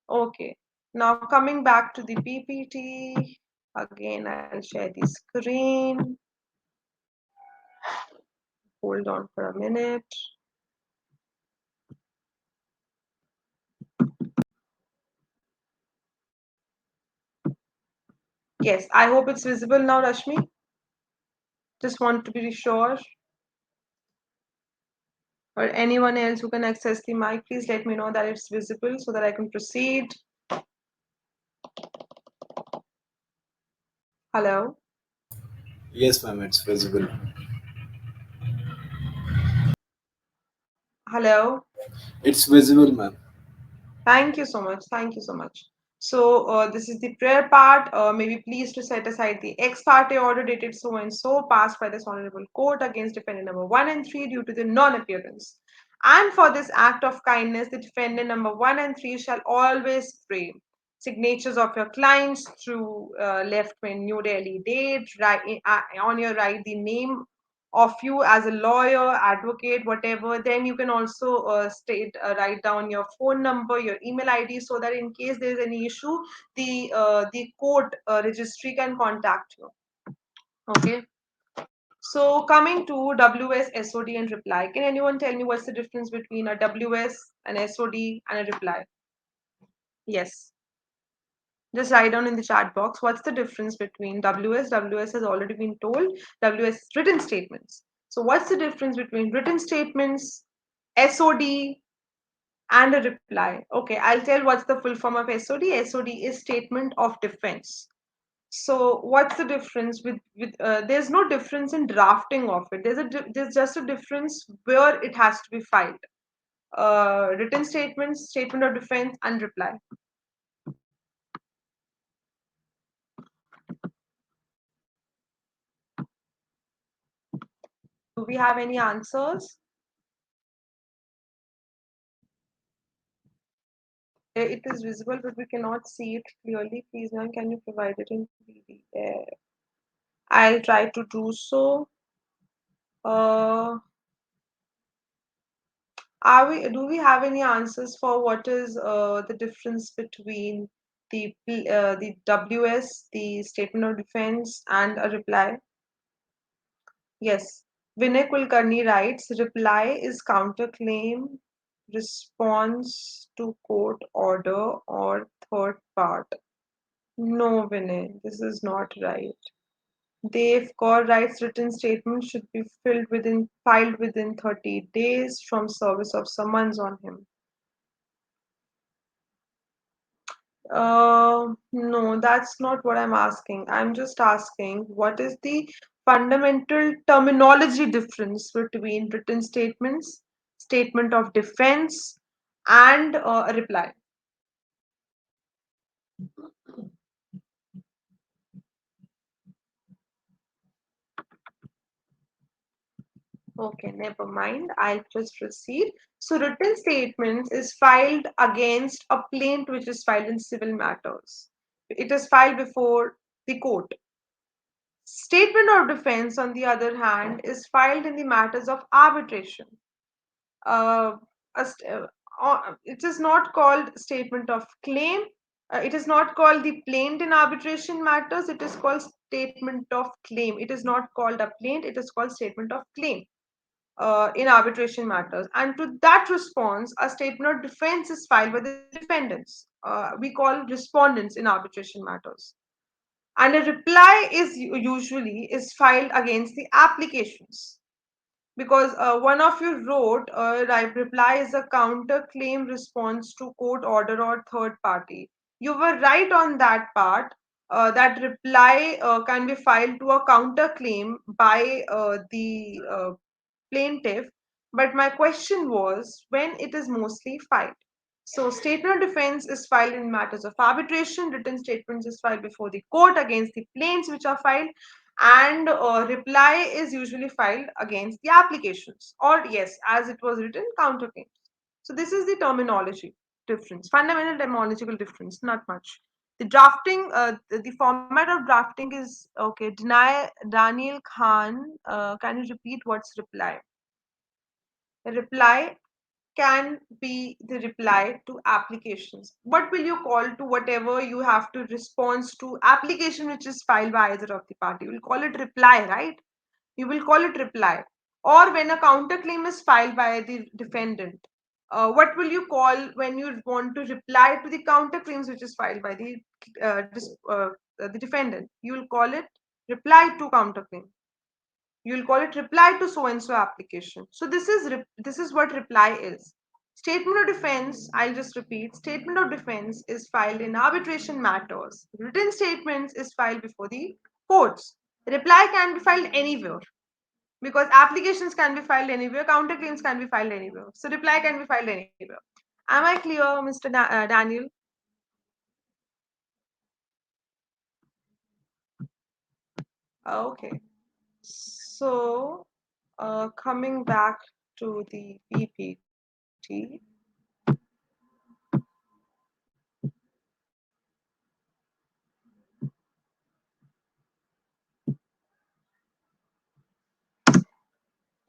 Okay. Now coming back to the PPT, again I'll share the screen. Hold on for a minute. Yes, I hope it's visible now, Rashmi. Just want to be sure. Or anyone else who can access the mic, please let me know that it's visible so that I can proceed. Hello. Yes, ma'am, it's visible. Hello. It's visible, ma'am. Thank you so much. Thank you so much. So this is the prayer part. May we please to set aside the ex parte order dated so and so passed by this honorable court against defendant number 1 and 3 due to the non-appearance. And for this act of kindness, the defendant number 1 and 3 shall always pray. Signatures of your clients through left when New Delhi date, right on your right the name of you as a lawyer, advocate, whatever. Then you can also write down your phone number, your email ID, so that in case there is any issue, the court registry can contact you. Okay. So coming to WS, SOD, and reply. Can anyone tell me what's the difference between a WS, an SOD, and a reply? Yes. Just write down in the chat box what's the difference between WS. WS has already been told. WS written statements. So what's the difference between written statements, SOD, and a reply? Okay, I'll tell what's the full form of SOD. SOD is statement of defense. So what's the difference with there's no difference in drafting of it. There's just a difference where it has to be filed. Written statements, statement of defense, and reply. Do we have any answers? It is visible, but we cannot see it clearly. Please, ma'am, can you provide it in PDF? I'll try to do so. Uh, do we have any answers for what is the difference between the WS, the statement of defense, and a reply? Yes. Vinay Kulkarni writes, reply is counterclaim, response to court order, or third part. No, Vinay, this is not right. Dave Kaur writes written statement should be filed within 30 days from service of summons on him. No, that's not what I'm asking. I'm just asking what is the fundamental terminology difference between written statements, statement of defense, and a reply. Okay, never mind. I'll just proceed. So, written statements is filed against a plaint which is filed in civil matters. It is filed before the court. Statement of defense, on the other hand, is filed in the matters of arbitration. Uh, it is not called statement of claim. It is not called the plaint in arbitration matters. It is called statement of claim. It is not called a plaint. It is called statement of claim in arbitration matters. And to that response, a statement of defense is filed by the defendants. We call respondents in arbitration matters. And a reply is usually is filed against the applications because one of you wrote reply is a counterclaim response to court order or third party. You were right on that part. That reply can be filed to a counterclaim by the plaintiff, but my question was when it is mostly filed. So, statement of defense is filed in matters of arbitration, written statements is filed before the court against the plaints which are filed, and reply is usually filed against the applications, or yes, as it was written, counterclaims. So, this is the terminology. difference, fundamental terminological difference, not much. The drafting, the format of drafting is okay. Daniel Khan, can you repeat what's reply? A reply can be the reply to applications. What will you call to whatever you have to respond to application which is filed by either of the party? You will call it reply, right? You will call it reply. Or when a counterclaim is filed by the defendant, what will you call when you want to reply to the counterclaims which is filed by uh, dis- uh, the defendant? You will call it reply to counterclaim. You'll call it reply to so and so application. So this is what reply is. Statement of defense, I'll just repeat, statement of defense is filed in arbitration matters. Written statements is filed before the courts. Reply can be filed anywhere because applications can be filed anywhere, counterclaims can be filed anywhere. So reply can be filed anywhere. Am I clear, Mr. Daniel? Okay. So coming back to the PPT.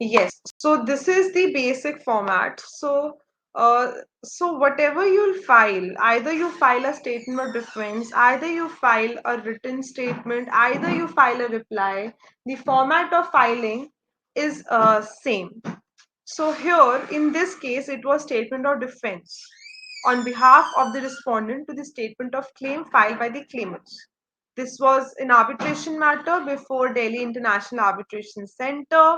Yes, so this is the basic format. Uh, so whatever you'll file, either you file a statement of defense, either you file a written statement, either you file a reply, the format of filing is same. So here, in this case, it was statement of defense on behalf of the respondent to the statement of claim filed by the claimants. This was an arbitration matter before Delhi International Arbitration Center.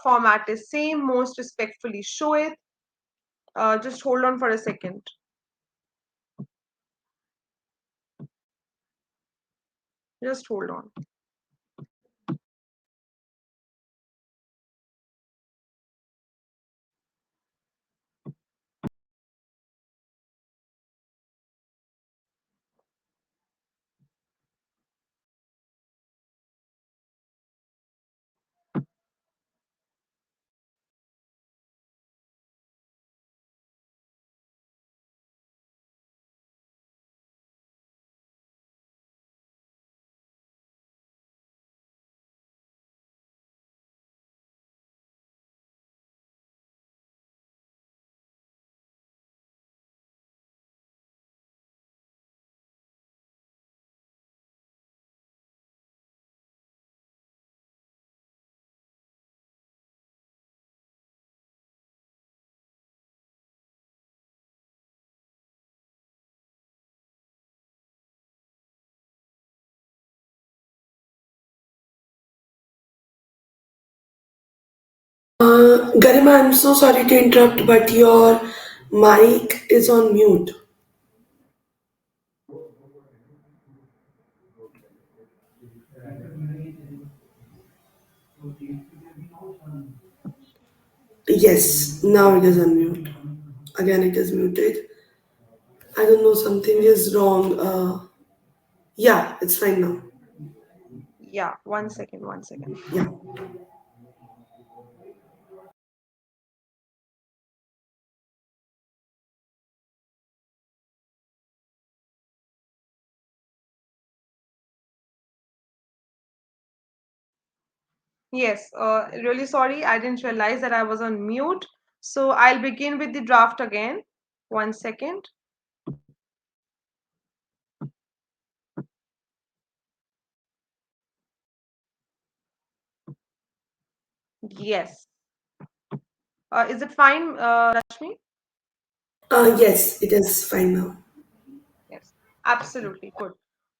Format is same. Most respectfully show it. Just hold on for a second. Just hold on. Garima, I'm so sorry to interrupt, but your mic is on mute. Yes, now it is on mute. Again, it is muted. I don't know, something is wrong. Yeah, it's fine now. Yeah, 1 second, 1 second. Yeah. Yes, really sorry. I didn't realize that I was on mute. So I'll begin with the draft again. 1 second. Yes. Is it fine, Rashmi? Yes, it is fine now. Yes, absolutely. Good.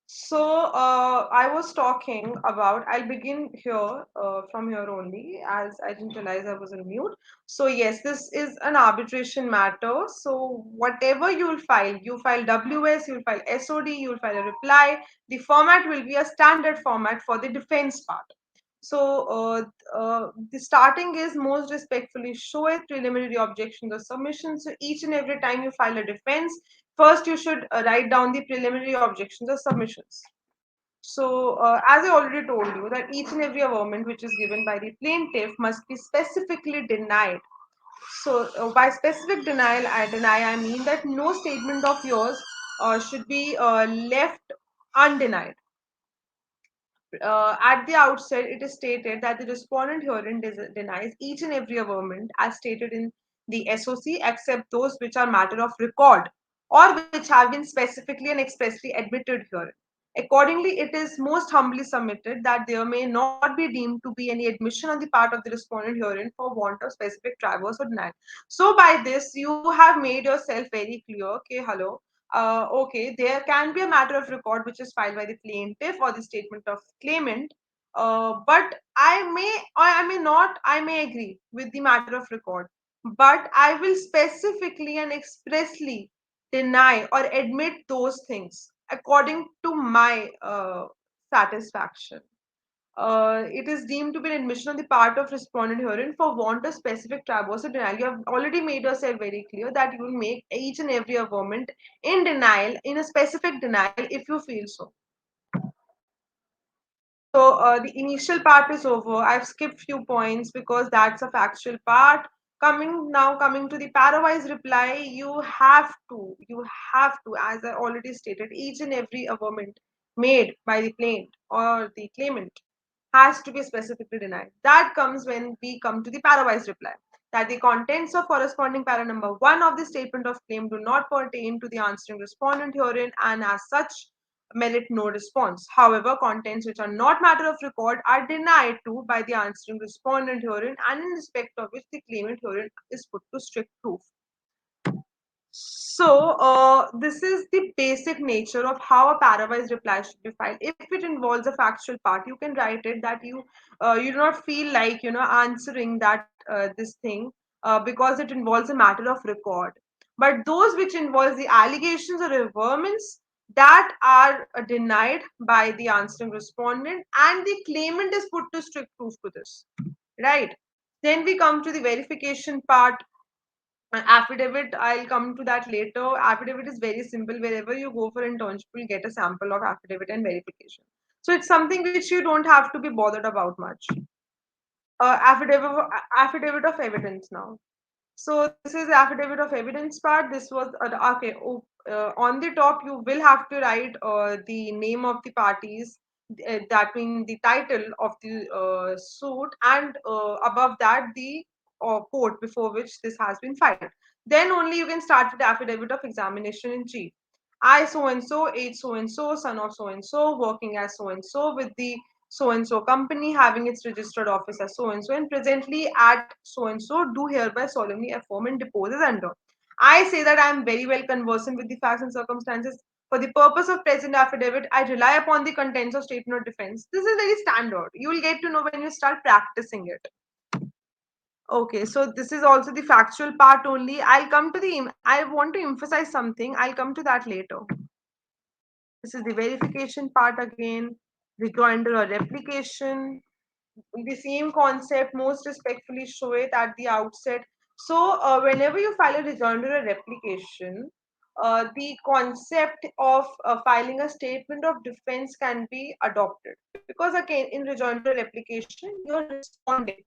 So I was talking about, I'll begin here from here only as I didn't realize I was on mute. So yes, this is an arbitration matter. So whatever you file WS, you'll file SOD, you'll file a reply. The format will be a standard format for the defense part. So the starting is most respectfully show it preliminary objections or submissions. So each and every time you file a defense, first you should write down the preliminary objections or submissions. So as I already told you that each and every averment which is given by the plaintiff must be specifically denied By specific denial, I mean that no statement of yours should be left undenied. At the outset, it is stated that the respondent herein denies each and every averment as stated in the SOC, except those which are matter of record or which have been specifically and expressly admitted herein. Accordingly, it is most humbly submitted that there may not be deemed to be any admission on the part of the respondent herein for want of specific traverse or denial. So, by this, you have made yourself very clear. Okay, hello. Okay, there can be a matter of record which is filed by the plaintiff or the statement of claimant, but I may not, I may agree with the matter of record, but I will specifically and expressly deny or admit those things according to my satisfaction. It is deemed to be an admission on the part of respondent herein for want of specific traverse or denial. You have already made yourself very clear that you will make each and every averment in denial, in a specific denial, if you feel so. The initial part is over. I've skipped few points because that's a factual part. Coming to the parawise reply, you have to, as I already stated, each and every averment made by the plaintiff or the claimant has to be specifically denied. That comes when we come to the parawise reply. That the contents of corresponding para number 1 of the statement of claim do not pertain to the answering respondent herein and as such merit no response. However, contents which are not matter of record are denied to by the answering respondent herein and in respect of which the claimant herein is put to strict proof. This is the basic nature of how a parawise reply should be filed. If it involves a factual part, you can write it that you do not feel like answering that this thing because it involves a matter of record. But those which involves the allegations or averments that are denied by the answering respondent and the claimant is put to strict proof to this, right? Then we come to the verification part. Affidavit, I'll come to that later. Affidavit is very simple. Wherever you go for internship, you'll get a sample of affidavit and verification. So it's something which you don't have to be bothered about much. Affidavit of evidence now. So this is affidavit of evidence part. This was okay. On the top, you will have to write the name of the parties. That means the title of the suit, and above that the court before which this has been filed. Then only you can start with the affidavit of examination in chief. I so and so, age so and so, son of so and so, working as so and so with the so and so company, having its registered office as so and presently at so and so, do hereby solemnly affirm and depose as under. I say that I am very well conversant with the facts and circumstances. For the purpose of present affidavit, I rely upon the contents of statement of defense. This is very standard. You will get to know when you start practicing it. Okay, so this is also the factual part only. I'll come to the, I want to emphasize something. I'll come to that later. This is the verification part again, rejoinder or replication. The same concept, most respectfully show it at the outset. Whenever you file a rejoinder or replication, the concept of filing a statement of defense can be adopted. Because again, in rejoinder or replication, you're responding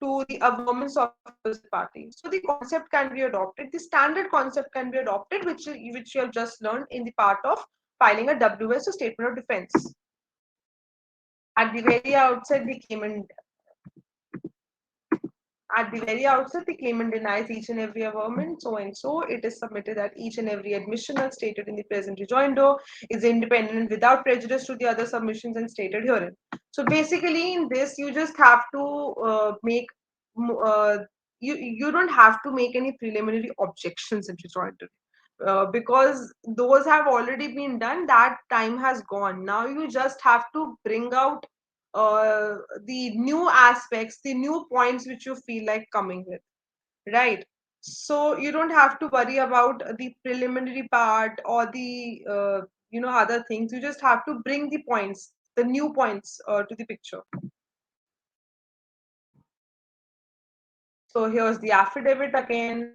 to the averments of the opposite party. So the concept can be adopted. The standard concept can be adopted, which you have just learned in the part of filing a WS or statement of defense. At the very outset, the claimant At the very outset, the claimant denies each and every averment, so and so. It is submitted that each and every admission as stated in the present rejoinder is independent and without prejudice to the other submissions and stated herein. So basically, in this, you just have to make you don't have to make any preliminary objections in rejoinder. Because those have already been done, that time has gone. Now you just have to bring out the new aspects, the new points which you feel like coming with, right? So you don't have to worry about the preliminary part or the other things. You just have to bring the points, the new points to the picture. So here's the affidavit again.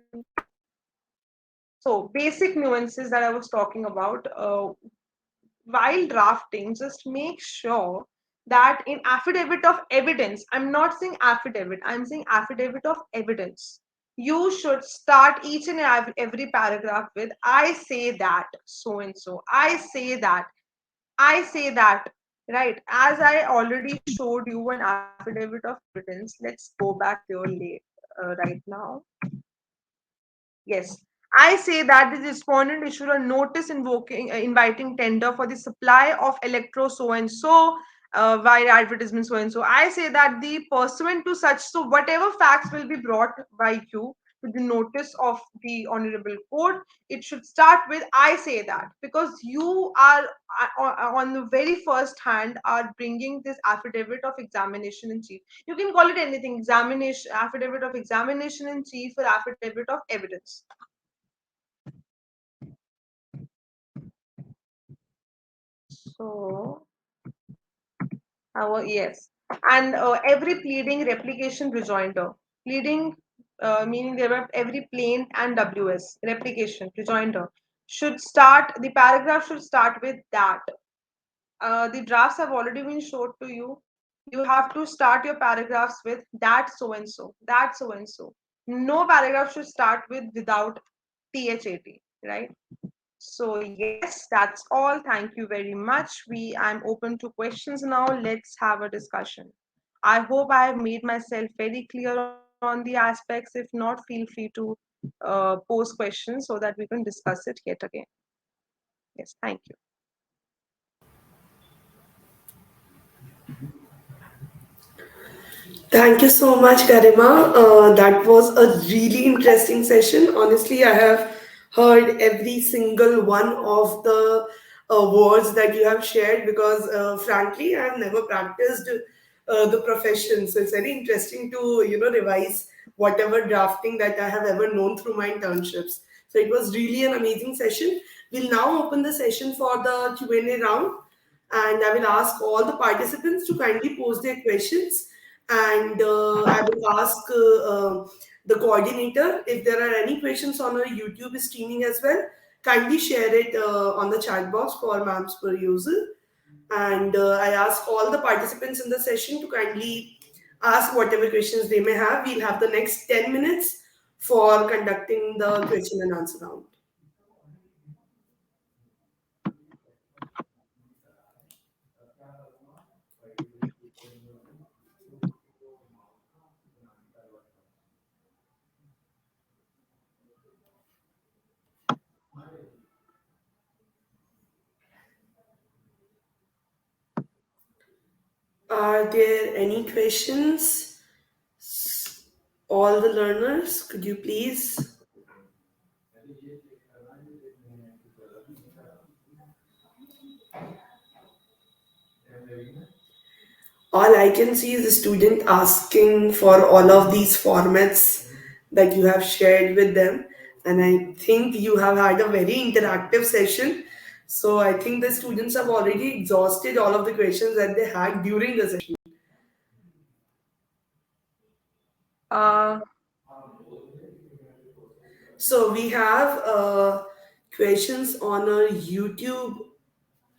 So basic nuances that I was talking about. While drafting, just make sure that in affidavit of evidence, I'm not saying affidavit, I'm saying affidavit of evidence. you should start each and every paragraph with I say that so and so. I say that. I say that. Right. As I already showed you an affidavit of evidence, let's go back there right now. Yes. I say that the respondent issued a notice inviting tender for the supply of electro so and so via advertisement so and so. I say that the pursuant to such, so whatever facts will be brought by you to the notice of the honorable court, it should start with I say that, because you are on the very first hand are bringing this affidavit of examination in chief. You can call it anything, examination, affidavit of examination in chief, or affidavit of evidence. So, yes, and every pleading, replication, rejoinder. Pleading, meaning there were every plaint and WS, replication, rejoinder, should start, the paragraph should start with that. The drafts have already been showed to you. You have to start your paragraphs with that so and so, that so and so. No paragraph should start with without THAT, right? So yes, that's all. Thank you very much. I'm open to questions now. Let's have a discussion. I hope I have made myself very clear on the aspects. If not, feel free to pose questions so that we can discuss it yet again. Yes, thank you. Thank you so much, Garima. That was a really interesting session. Honestly, I have heard every single one of the words that you have shared because, frankly, I have never practiced the profession. So it's very interesting to, revise whatever drafting that I have ever known through my internships. So it was really an amazing session. We'll now open the session for the Q&A round, and I will ask all the participants to kindly pose their questions, and I will ask the coordinator if there are any questions on our YouTube streaming as well. Kindly share it on the chat box for ma'am's perusal. And I ask all the participants in the session to kindly ask whatever questions they may have. We'll have the next 10 minutes for conducting the question and answer round. Are there any questions? All the learners, could you please? All I can see is a student asking for all of these formats that you have shared with them. And I think you have had a very interactive session. So I think the students have already exhausted all of the questions that they had during the session. Uh, So we have questions on our YouTube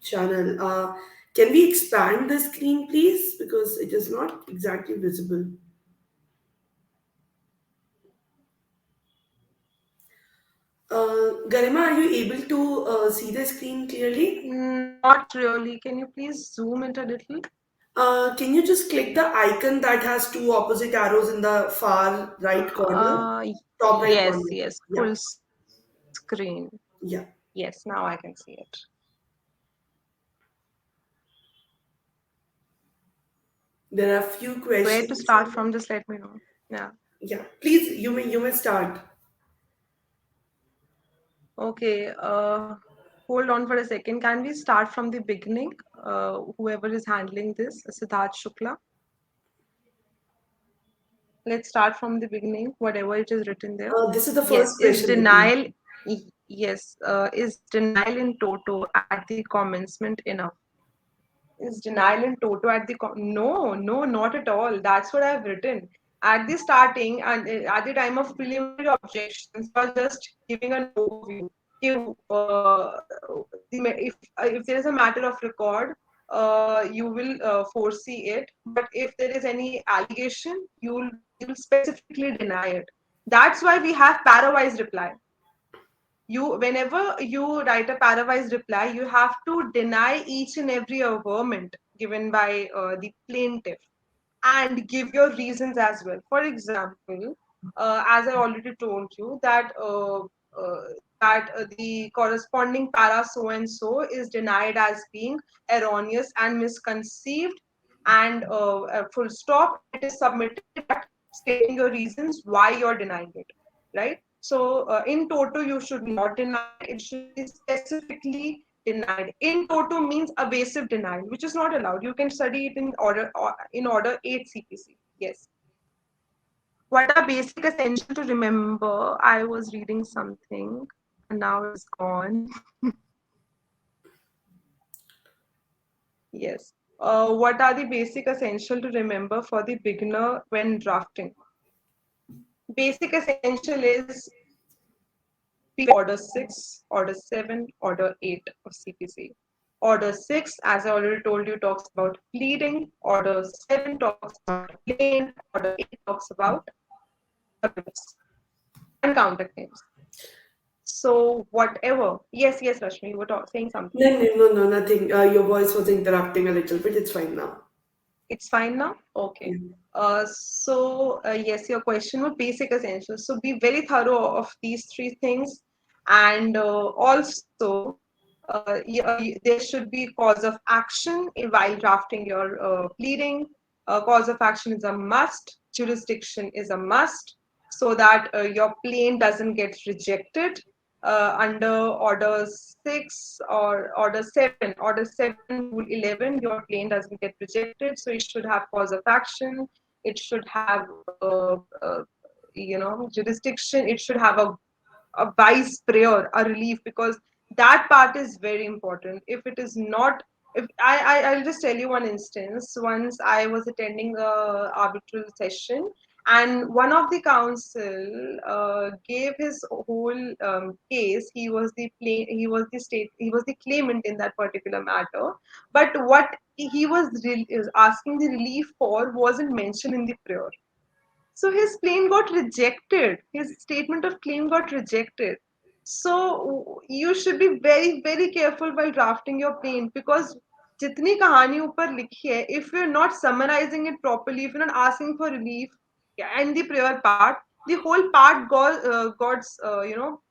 channel. Can we expand the screen, please? Because it is not exactly visible. Garima, are you able to see the screen clearly? Not really. Can you please zoom it a little? Can you just click the icon that has two opposite arrows in the far right corner? Uh, Top right yes, corner. yes, Yeah, full screen. yeah. Yes, now I can see it. There are few Where to questions. start from? Just let me know. Yeah. Yeah, please, you may start. Okay. Hold on for a second. Can we start from the beginning? Whoever is handling this, Siddharth Shukla. Let's start from the beginning, whatever it is written there. This is the Yes, first question, I think. yes, is denial in toto at the commencement enough? Is denial in toto at the no, no, not at all. That's what I've written. At the starting and at the time of preliminary objections, you're just giving an overview. You, if there is a matter of record, you will foresee it. But if there is any allegation, you'll specifically deny it. That's why we have parawise reply. Whenever you write a parawise reply, you have to deny each and every averment given by the plaintiff and give your reasons as well. For example, as I already told you that the corresponding para so and so is denied as being erroneous and misconceived, and full stop, and it is submitted that stating your reasons why you're denying it, right? So in toto you should not deny it. It should be specifically denied. In toto means evasive denial, which is not allowed. You can study it in order 8 CPC. Yes. What are basic essential to remember? I was reading something and now it's gone. Yes. What are the basic essential to remember for the beginner when drafting? Basic essential is Order 6, Order 7, Order 8 of CPC. Order 6, as I already told you, talks about pleading. Order 7 talks about complaint. Order 8 talks about arguments and counterclaims. So whatever. Yes, yes, Rashmi, you were saying something. No, no, no, no, nothing. Your voice was interrupting a little bit. It's fine now. It's fine now? Okay. Yeah. Yes, your question was basic essentials. So be very thorough of these three things. And also, there should be cause of action while drafting your pleading. Cause of action is a must. Jurisdiction is a must so that your plaint doesn't get rejected under Order 6 or Order 7. Order 7, Rule 11, your plaint doesn't get rejected, so it should have cause of action. It should have, jurisdiction. It should have a wise prayer, a relief, because that part is very important. If it is not, if I'll just tell you one instance. Once I was attending a arbitral session, and one of the counsel gave his whole case. He was the claimant in that particular matter, but what he was is asking the relief for wasn't mentioned in the prayer. So his claim got rejected. His statement of claim got rejected. So you should be very, very careful while drafting your plaint, because जितनी कहानी ऊपर लिखी है, if you're not summarizing it properly, if you're not asking for relief and the prayer part, the whole part got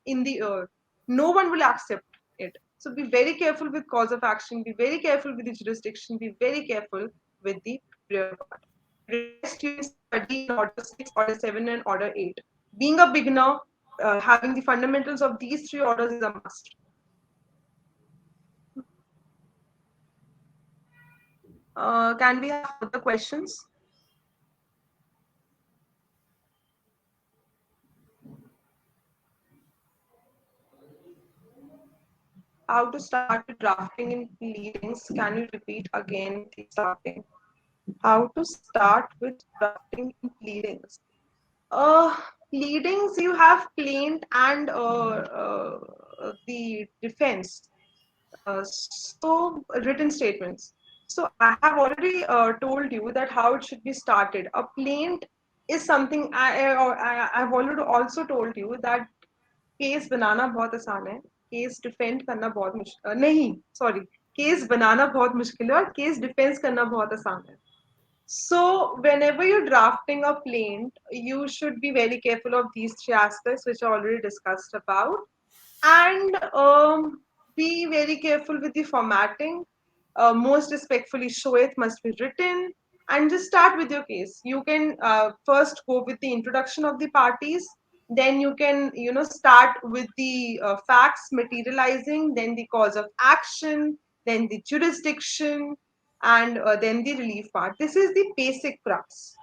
in the air. No one will accept it. So be very careful with cause of action. Be very careful with the jurisdiction. Be very careful with the prayer part. Rest you can study in Order 6, Order 7, and Order 8. Being a beginner, having the fundamentals of these three orders is a must. Can we have further questions? How to start with drafting in pleadings? Can you repeat again the starting? How to start with drafting in pleadings? Uh, Pleadings, you have plaint and the defense. So written statements. So I have already told you that how it should be started. A plaint is something I've already also told you that case बनाना बहुत आसान है, case defend करना बहुत मुश्किल नहीं, sorry, case बनाना बहुत मुश्किल है और केस डिफेंस करना बहुत आसान है. So whenever you're drafting a plaint, you should be very careful of these three aspects which I already discussed about, and be very careful with the formatting. Most respectfully, Shoet must be written, and just start with your case. You can first go with the introduction of the parties, then you can start with the facts materializing, then the cause of action, then the jurisdiction, and then the relief part. This is the basic crux.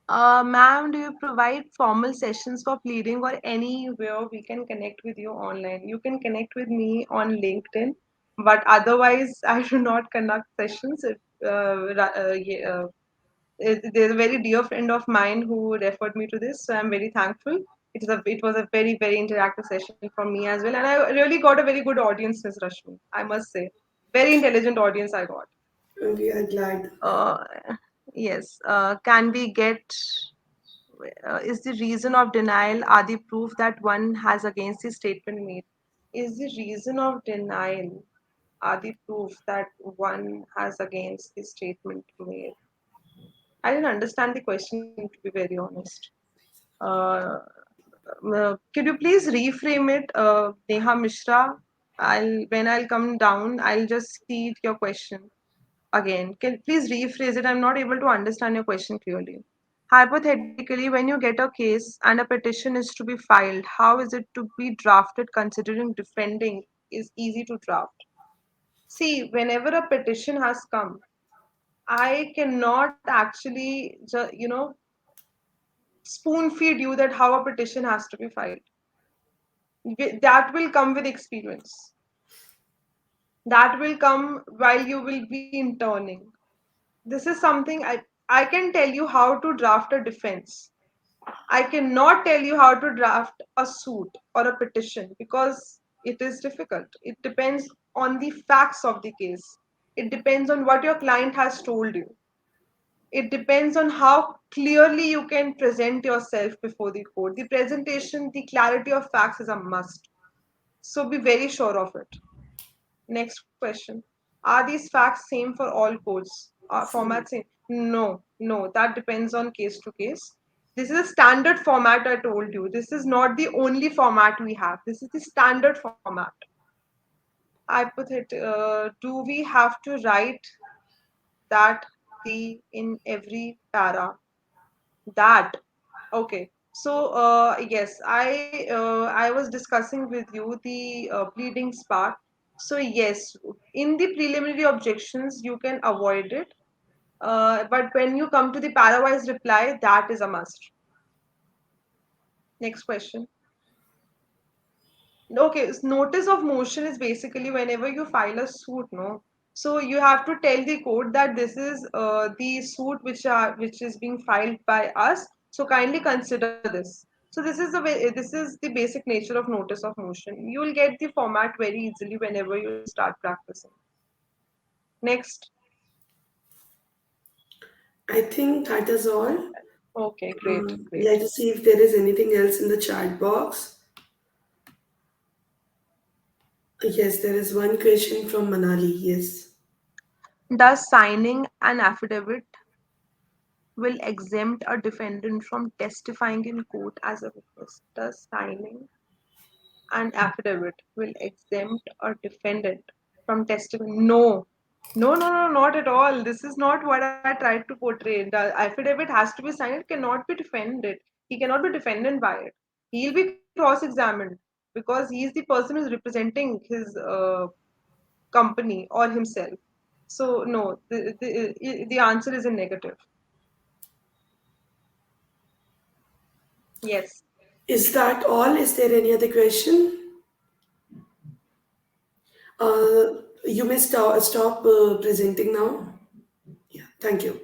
Ma'am, do you provide formal sessions for pleading or anywhere we can connect with you online? You can connect with me on LinkedIn, but otherwise, I do not conduct sessions. There's a very dear friend of mine who referred me to this, so I'm very thankful. It was a very, very interactive session for me as well, and I really got a very good audience, Ms. Rashmi. I must say, very intelligent audience I got. We are glad. Uh, yes. Can we get is the reason of denial are the proof that one has against the statement made. Is the reason of denial are the proof that one has against the statement made. I didn't understand the question, to be very honest. Uh, could you please reframe it, Neha Mishra? When I'll come down, I'll just see your question again. Can please rephrase it? I'm not able to understand your question clearly. Hypothetically, when you get a case and a petition is to be filed, how is it to be drafted considering defending is easy to draft? See, whenever a petition has come, I cannot actually, spoon feed you that how a petition has to be filed. That will come with experience. That will come while you will be interning. This is something I can tell you how to draft a defense. I cannot tell you how to draft a suit or a petition because it is difficult. It depends on the facts of the case. It depends on what your client has told you. It depends on how clearly you can present yourself before the court. The presentation, the clarity of facts is a must. So be very sure of it. Next question. Are these facts same for all codes? Formats same? No, no. That depends on case to case. This is a standard format I told you. This is not the only format we have. This is the standard format. Do we have to write that the in every para? That. Okay. So yes, I was discussing with you the pleadings part. So yes, in the preliminary objections you can avoid it, but when you come to the parawise reply, that is a must. Next question. Okay, notice of motion is basically whenever you file a suit, no? So you have to tell the court that this is the suit which is being filed by us. So kindly consider this. So this is the basic nature of notice of motion. You will get the format very easily whenever you start practicing. Next. I think that is all. Okay, great, great. Let's see if there is anything else in the chat box. Yes, there is one question from Manali. Yes. Does signing an affidavit will exempt a defendant from testifying in court as a witness? Does signing an affidavit will exempt a defendant from testifying? No. No, no, no, not at all. This is not what I tried to portray. The affidavit has to be signed, it cannot be defended. He cannot be defended by it. He'll be cross examined because he is the person who's representing his company or himself. So, no, the answer is in negative. Yes. Is that all? Is there any other question? You may stop presenting now. Yeah, thank you.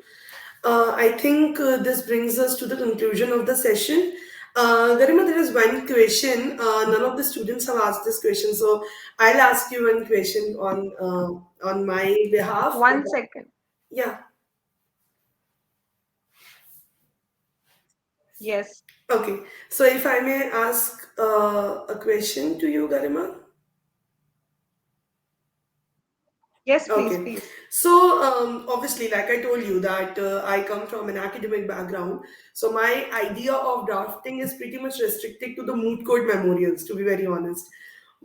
I think this brings us to the conclusion of the session. Garima, there is one question. None of the students have asked this question, so I'll ask you one question on my behalf. 1 second. Yeah. Yes. Okay. So if I may ask a question to you, Garima. Yes, please, Okay. please. So, obviously, like I told you, that I come from an academic background. So, my idea of drafting is pretty much restricted to the moot court memorials, to be very honest.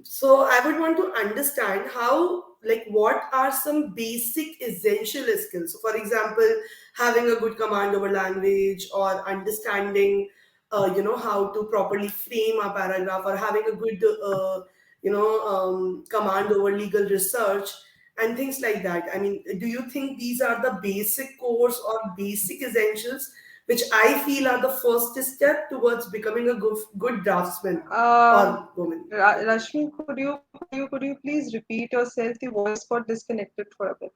So, I would want to understand how, like, what are some basic essential skills? So, for example, having a good command over language or understanding, how to properly frame a paragraph or having a good, command over legal research and things like that. I mean, do you think these are the basic course or basic essentials which I feel are the first step towards becoming a good draftsman Uh, or woman? Rashmi, could you please repeat yourself? The voice got disconnected for a bit.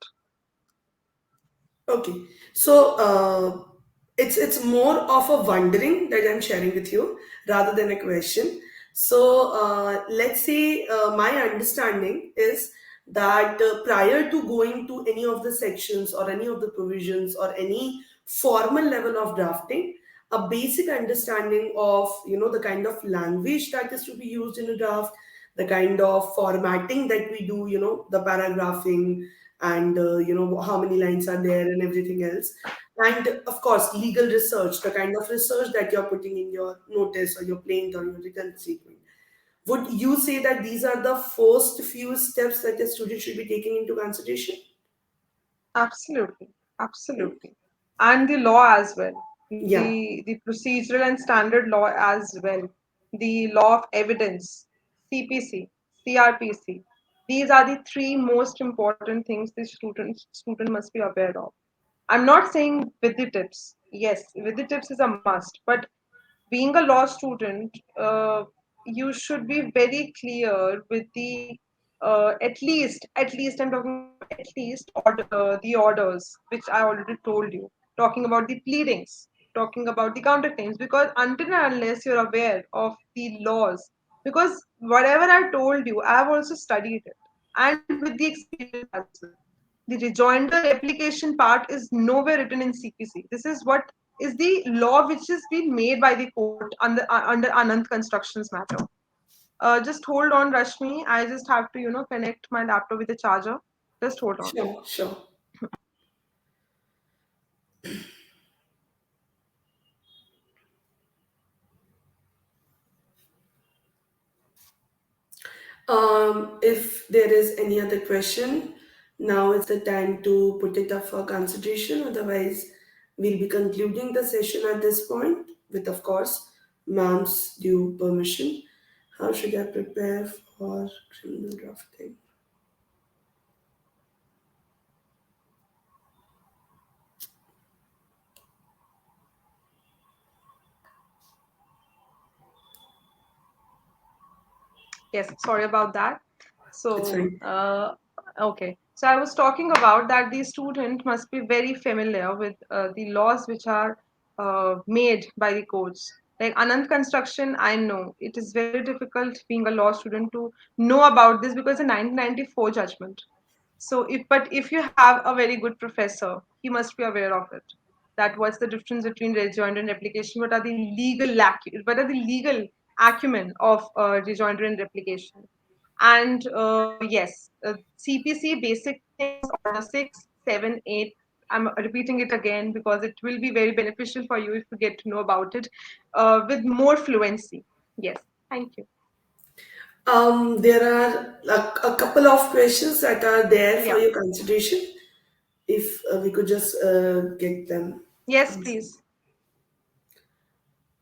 Okay, so it's more of a wondering that I'm sharing with you rather than a question. So let's say my understanding is that prior to going to any of the sections or any of the provisions or any formal level of drafting, a basic understanding of the kind of language that is to be used in a draft, the kind of formatting that we do, the paragraphing, and how many lines are there and everything else. And of course, legal research, the kind of research that you're putting in your notice or your plaint or your written statement. Would you say that these are the first few steps that a student should be taking into consideration? Absolutely, absolutely. And the law as well. Yeah, The procedural and standard law as well. The law of evidence, CPC, CRPC. These are the three most important things the student must be aware of. I'm not saying with the tips. Yes, with the tips is a must, but being a law student, you should be very clear with the at least I'm talking about at least the orders, which I already told you. Talking about the pleadings, talking about the counterclaims, because until and unless you're aware of the laws, because whatever I told you, I have also studied it, and with the experience as well. The rejoinder replication part is nowhere written in CPC. This is what is the law which has been made by the court under Anand Constructions matter. Just hold on, Rashmi. I just have to, connect my laptop with the charger. Just hold on. sure, sure. If there is any other question, now is the time to put it up for consideration. Otherwise, we'll be concluding the session at this point with, of course, ma'am's due permission. How should I prepare for criminal drafting? Yes, sorry about that. It's So, fine. okay. So I was talking about that the student must be very familiar with the laws which are made by the courts. Like Anand Construction, I know it is very difficult being a law student to know about this because it's a 1994 judgment. So if you have a very good professor, he must be aware of it. That what's the difference between rejoinder and replication? What are the legal acumen of rejoinder and replication? And yes, CPC basic things, order 6, 7, 8. I'm repeating it again because it will be very beneficial for you if you get to know about it with more fluency. Yes, thank you. There are a couple of questions that are there for Yeah. your consideration. If we could just get them Yes, answered. please.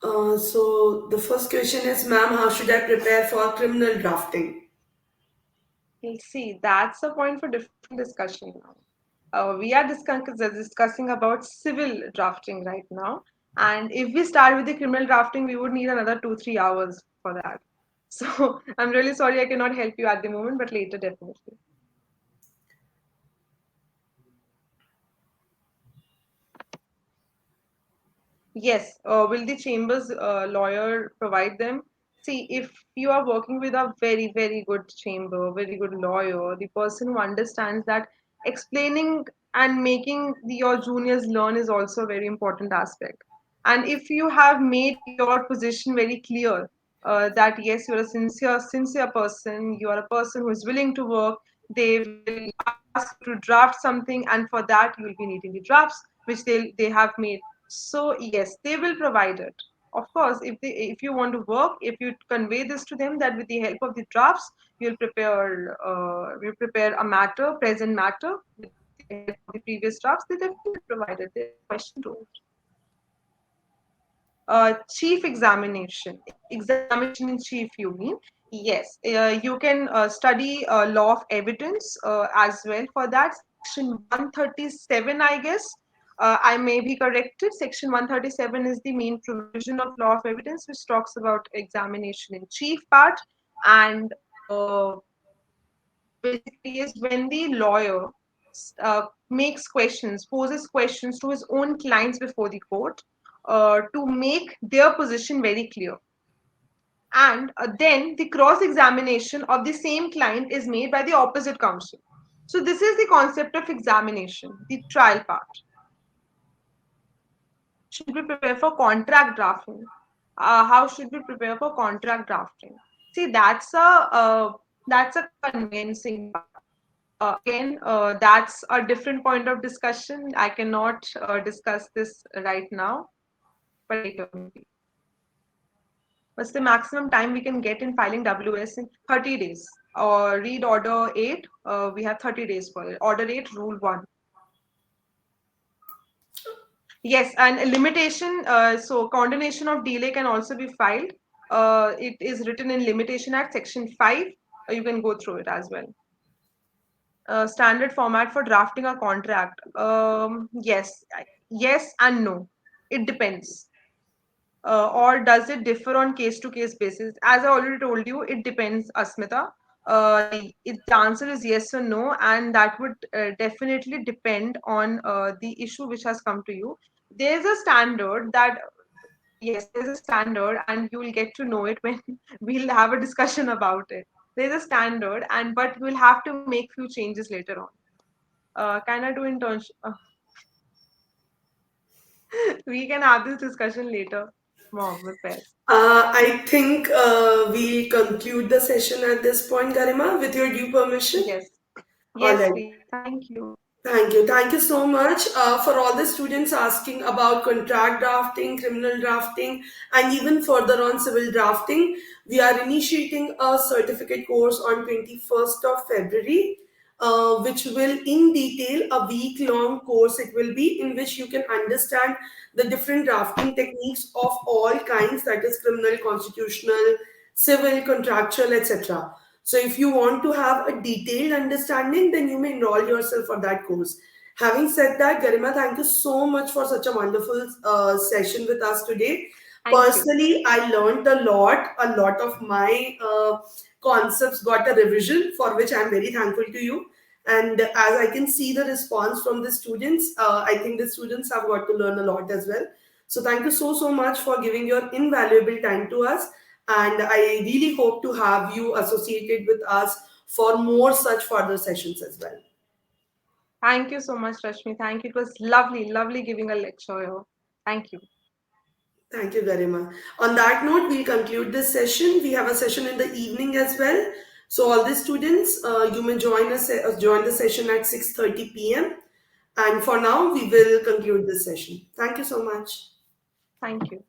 So the first question is, ma'am, how should I prepare for criminal drafting? We'll see. That's a point for different discussion now. We are discussing about civil drafting right now. And if we start with the criminal drafting, we would need another 2, 3 hours for that. So I'm really sorry I cannot help you at the moment, but later definitely. Yes, will the Chambers lawyer provide them? See, if you are working with a very, very good chamber, very good lawyer, the person who understands that explaining and making your juniors learn is also a very important aspect. And if you have made your position very clear, that yes, you're a sincere person, you are a person who is willing to work, they will ask you to draft something, and for that you will be needing the drafts which they have made. So yes, they will provide it. Of course, if you want to work, if you convey this to them that with the help of the drafts, you'll prepare a matter, present matter with the help of the previous drafts. They definitely provide it. There's no question to it. Chief examination in chief, you mean? Yes, you can study law of evidence as well. For that, section 137, I guess. I may be corrected. Section 137 is the main provision of law of evidence, which talks about examination in chief part. And basically is when the lawyer makes questions, poses questions to his own clients before the court to make their position very clear. And then the cross examination of the same client is made by the opposite counsel. So, this is the concept of examination, the trial part. should we prepare for contract drafting? How should we prepare for contract drafting? See, that's a conveyancing part. That's a different point of discussion. I cannot discuss this right now, but later maybe. What's the maximum time we can get in filing WS in 30 days? Or read Order 8. We have 30 days for it. Order 8, Rule 1. Yes, and a limitation. So condonation of delay can also be filed. It is written in Limitation Act, Section 5. You can go through it as well. Standard format for drafting a contract. Yes and no. It depends. Or does it differ on case to case basis? As I already told you, it depends, Asmita. The answer is yes or no, and that would definitely depend on the issue which has come to you. There's a standard that, yes, there's a standard, and you will get to know it when we'll have a discussion about it. There's a standard, and but we'll have to make few changes later on. Can I do internship? We can have this discussion later. Mom, with Pez. I think we conclude the session at this point, Garima, with your due permission. Yes. All Yes, right. please. Thank you. Thank you. Thank you so much for all the students asking about contract drafting, criminal drafting, and even further on civil drafting. We are initiating a certificate course on 21st of February, which will in detail a week-long course it will be, in which you can understand the different drafting techniques of all kinds, that is criminal, constitutional, civil, contractual, etc. So if you want to have a detailed understanding, then you may enroll yourself for that course. Having said that, Garima, thank you so much for such a wonderful session with us today. Thank you. Personally, I learned a lot. A lot of my concepts got a revision, for which I'm very thankful to you. And as I can see the response from the students, I think the students have got to learn a lot as well. So thank you so much for giving your invaluable time to us. And I really hope to have you associated with us for more such further sessions as well. Thank you so much, Rashmi. Thank you. It was lovely, lovely giving a lecture here. Thank you. Thank you, Garima. On that note, we'll conclude this session. We have a session in the evening as well. So all the students, you may join the session at 6:30 p.m. And for now, we will conclude this session. Thank you so much. Thank you.